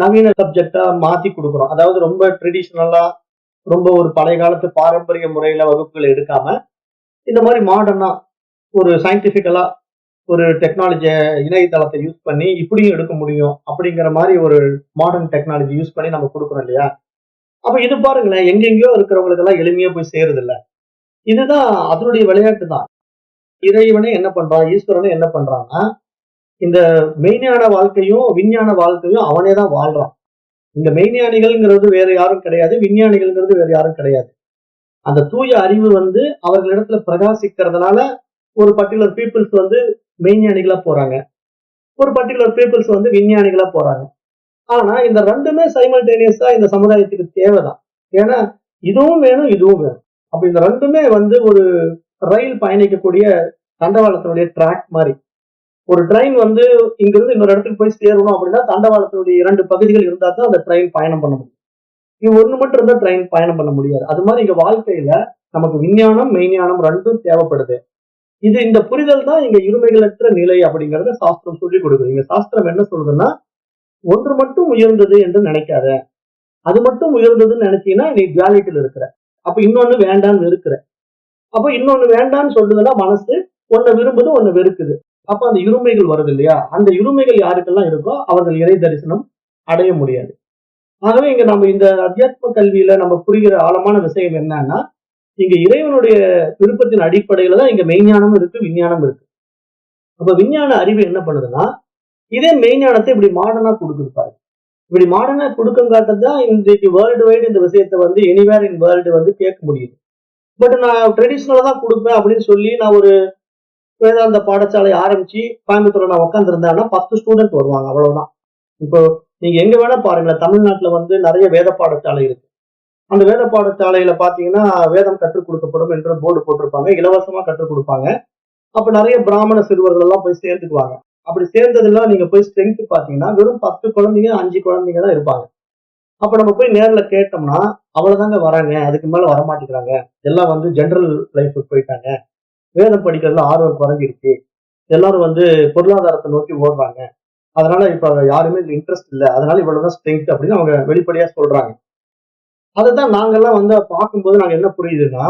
நவீன சப்ஜெக்டா மாத்தி கொடுக்குறோம். அதாவது ரொம்ப ட்ரெடிஷ்னலா, ரொம்ப ஒரு பழைய காலத்து பாரம்பரிய முறையில வகுப்புகள் எடுக்காம, இந்த மாதிரி மாடர்னா ஒரு சயின்டிபிக்கலா ஒரு டெக்னாலஜி இணையதளத்தை யூஸ் பண்ணி இப்படியும் எடுக்க முடியும் அப்படிங்கிற மாதிரி ஒரு மாடர்ன் டெக்னாலஜி யூஸ் பண்ணி நம்ம கொடுக்குறோம் இல்லையா? அப்ப இது பாருங்களேன், எங்கெங்கயோ இருக்கிறவங்களுக்கு எல்லாம் எளிமையா போய் சேருது இல்ல. இதுதான் அதனுடைய விளையாட்டு தான். இறைவனே என்ன பண்றான், ஈஸ்வரனே என்ன பண்றான்னா, இந்த மெய்ஞான வாழ்க்கையும் விஞ்ஞான வாழ்க்கையும் அவனே தான் வாழ்றான். இந்த மெய்ஞானிகள்ங்கிறது வேற யாரும் கிடையாது, விஞ்ஞானிகள்ங்கிறது வேற யாரும் கிடையாது. அந்த தூய அறிவு வந்து அவர்களிடத்துல பிரகாசிக்கிறதுனால ஒரு பர்டிகுலர் பீப்புள்ஸ் வந்து மெய்ஞானிகளா போறாங்க, ஒரு பர்டிகுலர் பீப்புள்ஸ் வந்து விஞ்ஞானிகளா போறாங்க. ஆனா இந்த ரெண்டுமே சைமல்டேனியஸா இந்த சமுதாயத்துக்கு தேவைதான். ஏன்னா இதுவும் வேணும், இதுவும் வேணும். அப்ப இந்த ரெண்டுமே வந்து ஒரு ரயில் பயணிக்கக்கூடிய தண்டவாளத்தினுடைய ட்ராக் மாதிரி. ஒரு ட்ரெயின் வந்து இங்கிருந்து இன்னொரு இடத்துக்கு போய் சேரணும் அப்படின்னா தண்டவாளத்தினுடைய 2 பகுதிகள் இருந்தா தான் அந்த ட்ரெயின் பயணம் பண்ண முடியும். இது ஒண்ணு மட்டும் இருந்தா ட்ரெயின் பயணம் பண்ண முடியாது. அது மாதிரி இங்க வாழ்க்கையில நமக்கு விஞ்ஞானம் மெய்ஞானம் ரெண்டும் தேவைப்படுது. இந்த புரிதல் தான் இங்க இருமைகளற்ற நிலை அப்படிங்கறத சாஸ்திரம் சொல்லி கொடுக்குது. இங்க சாஸ்திரம் என்ன சொல்றதுன்னா, ஒன்று மட்டும் உயர்ந்தது என்று நினைக்காத. அது மட்டும் உயர்ந்ததுன்னு நினைச்சீங்கன்னா நீ dualityல இருக்கிற. அப்ப இன்னொன்னு வேண்டான்னு இருக்கிற. அப்ப இன்னொன்னு வேண்டான்னு சொல்றதுன்னா மனசு ஒன்ன விரும்புது, ஒன்ன வெறுக்குது. அப்ப அந்த இருமைகள் வருது இல்லையா? அந்த இருமைகள் யாருக்கெல்லாம் இருக்கோ அவர்கள் இறை தரிசனம் அடைய முடியாது. ஆகவே இங்க நம்ம இந்த அத்தியாத்ம கல்வியில நம்ம புரிகிற ஆழமான விஷயம் என்னன்னா, இங்க இறைவனுடைய விருப்பத்தின் அடிப்படையில தான் இங்க மெய்ஞானம் இருக்கு, விஞ்ஞானம் இருக்கு. அப்ப விஞ்ஞான அறிவு என்ன பண்ணுதுன்னா, இதே மெய்ஞானத்தை இப்படி மாடர்னா கொடுக்குது பாருங்க. இப்படி மாடர்னா கொடுக்கங்காட்டதான் இன்றைக்கு வேர்ல்டு வைடு இந்த விஷயத்தை வந்து எனிவேர் இன் வேர்ல்டு வந்து கேட்க முடியுது. பட் நான் ட்ரெடிஷ்னலா தான் கொடுப்பேன் அப்படின்னு சொல்லி நான் ஒரு வேதாந்த பாடசாலை ஆரம்பிச்சு கோயம்புத்தூர்ல நான் உட்காந்துருந்தேன்னா 10 ஸ்டூடெண்ட் வருவாங்க, அவ்வளவுதான். இப்போ நீங்க எங்க வேணா பாருங்களேன், தமிழ்நாட்டுல வந்து நிறைய வேத பாடசாலை இருக்கு. அந்த வேத பாடசாலையில பாத்தீங்கன்னா வேதம் கற்றுக் கொடுக்கப்படும் என்ற போர்டு போட்டிருப்பாங்க, இலவசமா கற்றுக் கொடுப்பாங்க. அப்ப நிறைய பிராமண சிறுவர்கள் எல்லாம் போய் சேர்ந்துக்குவாங்க. அப்படி சேர்ந்ததெல்லாம் நீங்க போய் ஸ்ட்ரென்த் பாத்தீங்கன்னா வெறும் 10 குழந்தைங்க 5 குழந்தைங்க தான் இருப்பாங்க. அப்ப நம்ம போய் நேர்ல கேட்டோம்னா அவ்வளவுதாங்க வராங்க, அதுக்கு மேல வரமாட்டேங்கிறாங்க, எல்லாம் வந்து ஜெனரல் லைஃபுக்கு போயிட்டாங்க, வேதம் படிக்கிறதுல ஆர்வம் குறைஞ்சிருச்சு, எல்லாரும் வந்து பொருளாதாரத்தை நோக்கி ஓடுறாங்க, அதனால இப்ப யாருமே இதுல இன்ட்ரெஸ்ட் இல்லை, அதனால இவ்வளவுதான் ஸ்ட்ரென்த் அப்படின்னு அவங்க வெளிப்படையா சொல்றாங்க. அதைத்தான் நாங்கெல்லாம் வந்து பார்க்கும்போது நாங்க என்ன புரியுதுன்னா,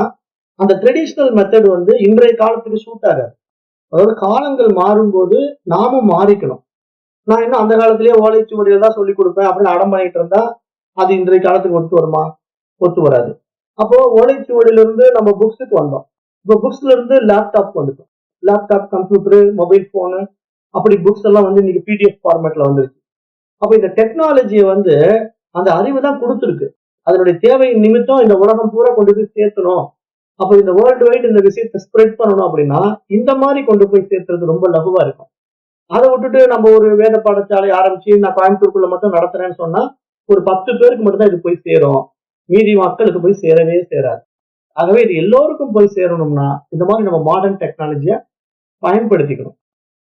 அந்த ட்ரெடிஷ்னல் மெத்தட் வந்து இன்றைய காலத்துக்கு சூட் ஆகாது. அதாவது காலங்கள் மாறும்போது நாமும் மாறிக்கணும். நான் இன்னும் அந்த காலத்திலேயே ஓலைச்சுவடிகள் தான் சொல்லி கொடுப்பேன் அப்படின்னு அடம் பண்ணிட்டு இருந்தா அது இன்றைய காலத்துக்கு ஒத்து வருமா? ஒத்து வராது. அப்போ ஓலைச்சுவடியில இருந்து நம்ம புக்ஸுக்கு வந்தோம். இப்போ புக்ஸ்ல இருந்து லேப்டாப் வந்துட்டோம். லேப்டாப், கம்ப்யூட்டரு, மொபைல் போனு, அப்படி புக்ஸ் எல்லாம் வந்து இன்னைக்கு பிடிஎஃப் ஃபார்மேட்ல வந்துருச்சு. அப்ப இந்த டெக்னாலஜியை வந்து அந்த அறிவு தான் கொடுத்துருக்கு. அதனுடைய தேவை நிமித்தம் இந்த உலகம் பூரா கொண்டு போய் சேர்த்தணும். அப்ப இந்த வேர்ல்டு வைட் இந்த விஷயத்தை ஸ்ப்ரெட் பண்ணணும் அப்படின்னா இந்த மாதிரி கொண்டு போய் சேர்த்துறது ரொம்ப லகுவா இருக்கும். அதை விட்டுட்டு நம்ம ஒரு வேத பாடசாலை ஆரம்பிச்சு நான் கோயம்புத்தூருக்குள்ள மட்டும் நடத்துறேன்னு சொன்னா ஒரு 10 பேருக்கு மட்டும்தான் இது போய் சேரும், மீதி மக்களுக்கு போய் சேரவே சேராது. ஆகவே இது எல்லோருக்கும் போய் சேரணும்னா இந்த மாதிரி நம்ம மாடர்ன் டெக்னாலஜியை பயன்படுத்திக்கணும்.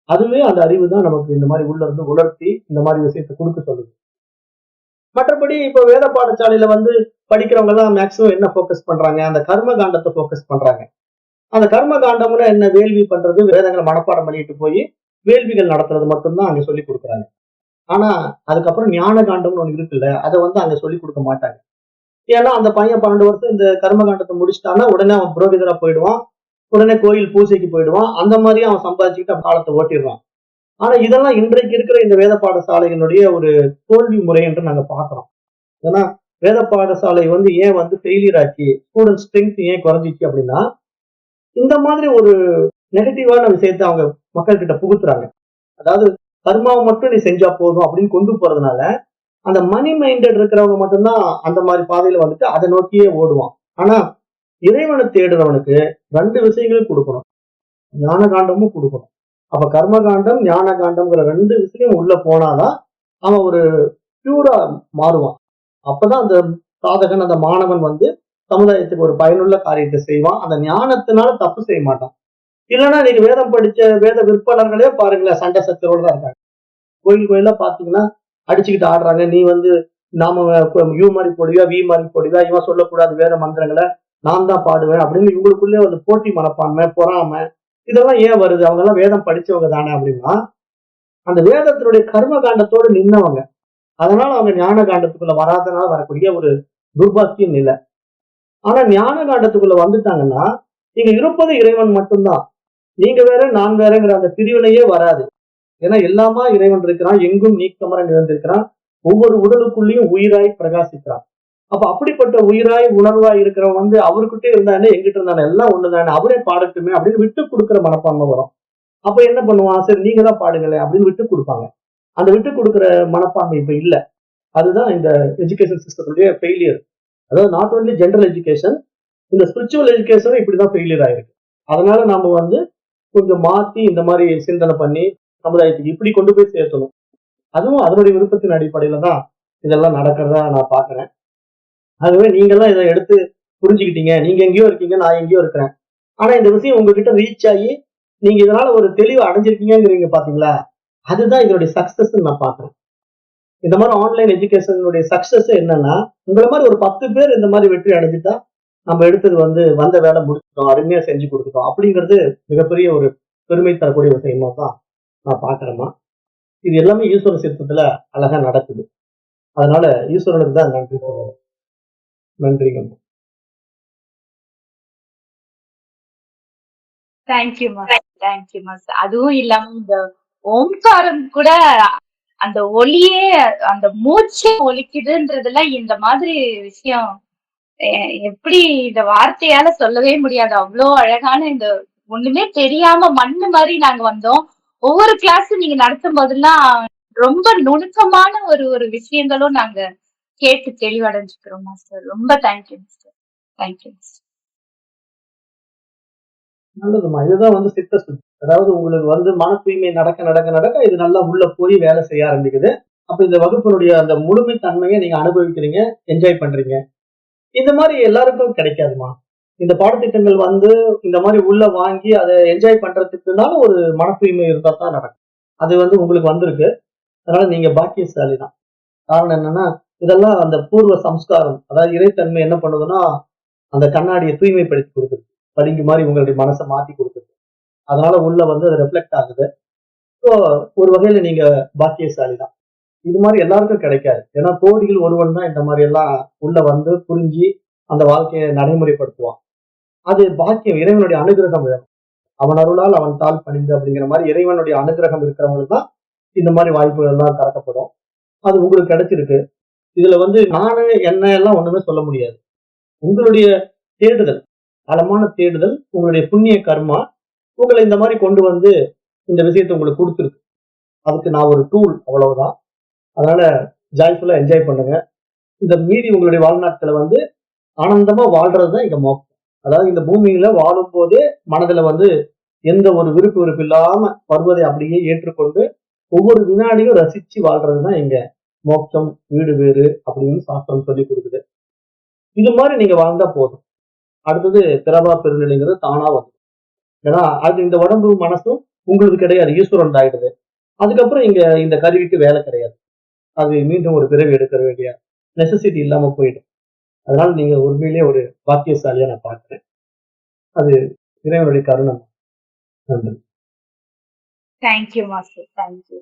அதுவே அந்த அறிவு தான் நமக்கு இந்த மாதிரி உள்ள இருந்து உணர்த்தி இந்த மாதிரி விஷயத்தை கொடுக்க சொல்லுது. மற்றபடி இப்ப வேத பாடசாலையில வந்து படிக்கிறவங்க எல்லாம் மேக்சிமம் என்ன போக்கஸ் பண்றாங்க, அந்த கர்ம காண்டத்தை போக்கஸ் பண்றாங்க. அந்த கர்ம காண்டம்னா என்ன, வேள்வி பண்றது, வேதங்களை மனப்பாடம் பண்ணிட்டு போய் வேள்விகள் நடத்துறது மட்டும்தான் அங்க சொல்லி கொடுக்குறாங்க. ஆனா அதுக்கப்புறம் ஞான காண்டம்னு ஒண்ணு இருக்குல்ல, அதை வந்து அங்க சொல்லி கொடுக்க மாட்டாங்க. ஏன்னா அந்த பையன் 12 வருஷம் இந்த கர்ம காண்டத்தை முடிச்சிட்டான்னா உடனே அவன் புரோகிதரா போயிடுவான், உடனே கோயில் பூஜைக்கு போயிடுவான், அந்த மாதிரியே அவன் சம்பாதிச்சுக்கிட்டு அவன் காலத்தை ஓட்டிடுவான். ஆனா இதெல்லாம் இன்றைக்கு இருக்கிற இந்த வேத பாடசாலையினுடைய ஒரு தோல்வி முறை என்று நாங்க பார்க்கிறோம். ஏன்னா வேத பாடசாலை வந்து ஏன் வந்து ஃபெயிலியர் ஆச்சு, ஸ்டூடெண்ட் ஸ்ட்ரென்த் ஏன் குறைஞ்சிச்சு அப்படின்னா, இந்த மாதிரி ஒரு நெகட்டிவான விஷயத்தை அவங்க மக்கள் கிட்ட புகுத்துறாங்க. அதாவது கர்மாவை மட்டும் நீ செஞ்சா போதும் அப்படின்னு கொண்டு போறதுனால அந்த மணி மைண்டட் இருக்கிறவங்க மட்டும்தான் அந்த மாதிரி பாதையில வந்துட்டு அதை நோக்கியே ஓடுவான். ஆனா இறைவனை தேடுறவனுக்கு 2 விஷயங்களும் கொடுக்கணும், ஞான காண்டமும் கொடுக்கணும். அப்ப கர்ம காண்டம் ஞான காண்டம்ங்கிற 2 விஷயம் உள்ள போனாதான் அவன் ஒரு பியூரா மாறுவான். அப்பதான் அந்த சாதகன் அந்த மாணவன் வந்து சமுதாயத்துக்கு ஒரு பயனுள்ள காரியத்தை செய்வான். அந்த ஞானத்தினால தப்பு செய்ய மாட்டான். இல்லைன்னா நீங்க வேதம் படிச்ச வேத விற்பனர்களே பாருங்களேன், சண்டை சச்சரவோட தான் இருக்காங்க. கோயில் கோயிலா பாத்தீங்கன்னா அடிச்சுக்கிட்டு ஆடுறாங்க. நீ வந்து நாம யூ மாதிரி போடுவியா, வி மாதிரி போடுவியா, இவன் சொல்லக்கூடாது வேத மந்திரங்களை, நான் தான் பாடுவேன் அப்படின்னு இவங்களுக்குள்ளே ஒரு போட்டி மனப்பான்மை, பொறாமை, இதெல்லாம் ஏன் வருது? அவங்க எல்லாம் வேதம் படிச்சவங்க தானே அப்படின்னா, அந்த வேதத்தினுடைய கர்ம காண்டத்தோடு நின்னவங்க. அதனால அவங்க ஞான காண்டத்துக்குள்ள வராதனால வரக்கூடிய ஒரு துர்பாக்கிய நிலை. ஆனா ஞான காண்டத்துக்குள்ள வந்துட்டாங்கன்னா நீங்க இருப்பது இறைவன் மட்டும்தான். நீங்க வேற நான் வேறங்கிற அந்த பிரிவினையே வராது. ஏன்னா எல்லாமா இறைவன் இருக்கிறான், எங்கும் நீக்கமர நிறைந்திருக்கிறான், ஒவ்வொரு உடலுக்குள்ளேயும் உயிராய் பிரகாசிக்கிறான். அப்ப அப்படிப்பட்ட உயிராய் உணர்வாய் இருக்கிறவன் வந்து அவர்கிட்ட இருந்தானே எங்கிட்ட இருந்தானே எல்லாம் ஒண்ணுதானே, அவரே பாடட்டுமே அப்படின்னு விட்டு கொடுக்குற மனப்பான்மை வரும். அப்ப என்ன பண்ணுவான், சரி நீங்க தான் பாடுங்களேன் அப்படின்னு விட்டு கொடுப்பாங்க. அந்த விட்டு கொடுக்குற மனப்பான்மை இப்ப இல்ல. அதுதான் இந்த எஜுகேஷன் சிஸ்டத்துடைய ஃபெயிலியர். அதாவது நாட் ஓன்லி ஜென்ரல் எஜுகேஷன், இந்த ஸ்பிரிச்சுவல் எஜுகேஷனும் இப்படிதான் ஃபெயிலியர் ஆயிருக்கு. அதனால நாம வந்து கொஞ்சம் மாத்தி இந்த மாதிரி சிந்தனை பண்ணி சமுதாயத்துக்கு இப்படி கொண்டு போய் சேர்த்தணும். அதுவும் அதனுடைய விருப்பத்தின் அடிப்படையில தான் இதெல்லாம் நடக்கிறதா நான் பாக்குறேன். ஆகவே நீங்க எல்லாம் இதை எடுத்து புரிஞ்சுக்கிட்டீங்க, நீங்க எங்கேயோ இருக்கீங்க, நான் எங்கேயோ இருக்கிறேன். ஆனா இந்த விஷயம் உங்ககிட்ட ரீச் ஆகி நீங்க இதனால ஒரு தெளிவு அடைஞ்சிருக்கீங்கிறீங்க பாத்தீங்களா, அதுதான் இதனுடைய சக்சஸ் நான் பாக்குறேன். இந்த மாதிரி ஆன்லைன் எஜுகேஷனுடைய சக்சஸ் என்னன்னா, உங்களை மாதிரி ஒரு 10 பேர் இந்த மாதிரி வெற்றி அடைஞ்சிட்டா நம்ம எடுத்தது வந்து வந்த வேலை முடிச்சிட்டோம், அருமையா செஞ்சு கொடுத்துட்டோம் அப்படிங்கிறது மிகப்பெரிய ஒரு பெருமை தரக்கூடிய விஷயமா தான் நான் பாக்குறேம்மா. இது எல்லாமே ஈஸ்வர சித்தத்துல அழகா நடக்குது. அதனால ஈஸ்வரனுக்கு தான் நன்றி சொல்லணும். நன்றிங்க. Thank you mass, thank you mass. அதுவும் இல்லாம இந்த ஓம்காரம் கூட அந்த ஒளியே, அந்த மூச்சே ஒலிக்குதுன்றதுல இந்த மாதிரி விஷயம் எப்படி இந்த வார்த்தையால சொல்லவே முடியாது. அவ்வளோ அழகான இந்த ஒண்ணுமே தெரியாம மண்ணு மாதிரி நாங்க வந்தோம். ஒவ்வொரு கிளாஸும் நீங்க நடத்தும் போதெல்லாம் ரொம்ப நுணுக்கமான ஒரு ஒரு விஷயங்களும் நாங்க கேட்டு தெளிவடைஞ்சுக்கிறோம் மாஸ்டர். ரொம்ப தேங்க்யூ மாஸ்டர். Thank you master. நல்லதுமா, இதுதான் வந்து சித்த சுத்தி. அதாவது உங்களுக்கு வந்து மன தூய்மை நடக்க நடக்க நடக்க இது நல்லா உள்ள போய் வேலை செய்ய ஆரம்பிக்குது. அப்ப இந்த வகுப்பினுடைய அந்த முழுமை தன்மையை நீங்க அனுபவிக்கிறீங்க, என்ஜாய் பண்றீங்க. இந்த மாதிரி எல்லாருக்கும் கிடைக்காதுமா. இந்த பாடத்திட்டங்கள் வந்து இந்த மாதிரி உள்ள வாங்கி அதை என்ஜாய் பண்றதுக்குனால ஒரு மன தூய்மை இருந்தா தான் நடக்கும். அது வந்து உங்களுக்கு வந்திருக்கு. அதனால நீங்க பாக்கியசாலி தான். காரணம் என்னன்னா, இதெல்லாம் அந்த பூர்வ சம்ஸ்காரம். அதாவது இறைத்தன்மை என்ன பண்ணுதுன்னா, அந்த கண்ணாடியை தூய்மைப்படுத்தி கொடுக்குது. பளிங்கு மாதிரி உங்களுடைய மனசை மாத்தி கொடுக்குது. அதனால உள்ள வந்து அது ரெஃப்ளெக்ட் ஆகுது. ஸோ ஒரு வகையில நீங்க பாக்கியசாலி தான். இது மாதிரி எல்லாருக்கும் கிடைக்காது. ஏன்னா கோடியில் ஒருவன் தான் இந்த மாதிரி எல்லாம் உள்ள வந்து புரிஞ்சு அந்த வாழ்க்கையை நடைமுறைப்படுத்துவான். அது பாக்கியம், இறைவனுடைய அனுகிரகம் வேணும். அவன் அருளால் அவன் தாழ் பணிந்து அப்படிங்கிற மாதிரி இறைவனுடைய அனுகிரகம் இருக்கிறவங்களுக்கு தான் இந்த மாதிரி வாய்ப்புகள் எல்லாம் திறக்கப்படும். அது உங்களுக்கு கிடைச்சிருக்கு. இதுல வந்து நானு என்ன எல்லாம் ஒண்ணுமே சொல்ல முடியாது. உங்களுடைய தேடுதல், ஆழமான தேடுதல், உங்களுடைய புண்ணிய கர்மா உங்களை இந்த மாதிரி கொண்டு வந்து இந்த விஷயத்தை உங்களுக்கு கொடுத்துருக்கு. அதுக்கு நான் ஒரு டூல், அவ்வளவுதான். அதனால ஜாய்ஃபுல்லா என்ஜாய் பண்ணுங்க. இந்த மீறி உங்களுடைய வாழ்நாட்களை வந்து ஆனந்தமா வாழ்றதுதான் இங்க மோட்சம். அதாவது இந்த பூமியில வாழும் போதே மனதுல வந்து எந்த ஒரு விருப்பு வெறுப்பு இல்லாம வருவதை அப்படியே ஏற்றுக்கொண்டு ஒவ்வொரு வினாடியும் ரசிச்சு வாழ்றதுதான் இங்க மோட்சம், வீடு வேறு அப்படின்னு சாஸ்திரம் சொல்லி கொடுக்குது. இது மாதிரி நீங்க வாழ்ந்தா போதும். அடுத்தது பிறவா பெருநிலைங்கிறது தானா வரும். ஏன்னா அது இந்த உடம்பு மனசும் உங்களுக்கு கிடையாது, ஈஸ்வரன் ஆயிடுது. அதுக்கப்புறம் இங்க இந்த கருவிக்கு வேலை கிடையாது. அது மீண்டும் ஒரு பிறவி எடுக்க வேண்டிய நெசசிட்டி இல்லாம போயிடும். அதனால நீங்க உண்மையிலேயே ஒரு பாக்கியசாலியா நான் பார்க்கிறேன். அது இறைவனுடைய கருணை. நன்றி. Thank you master. தேங்க்யூ.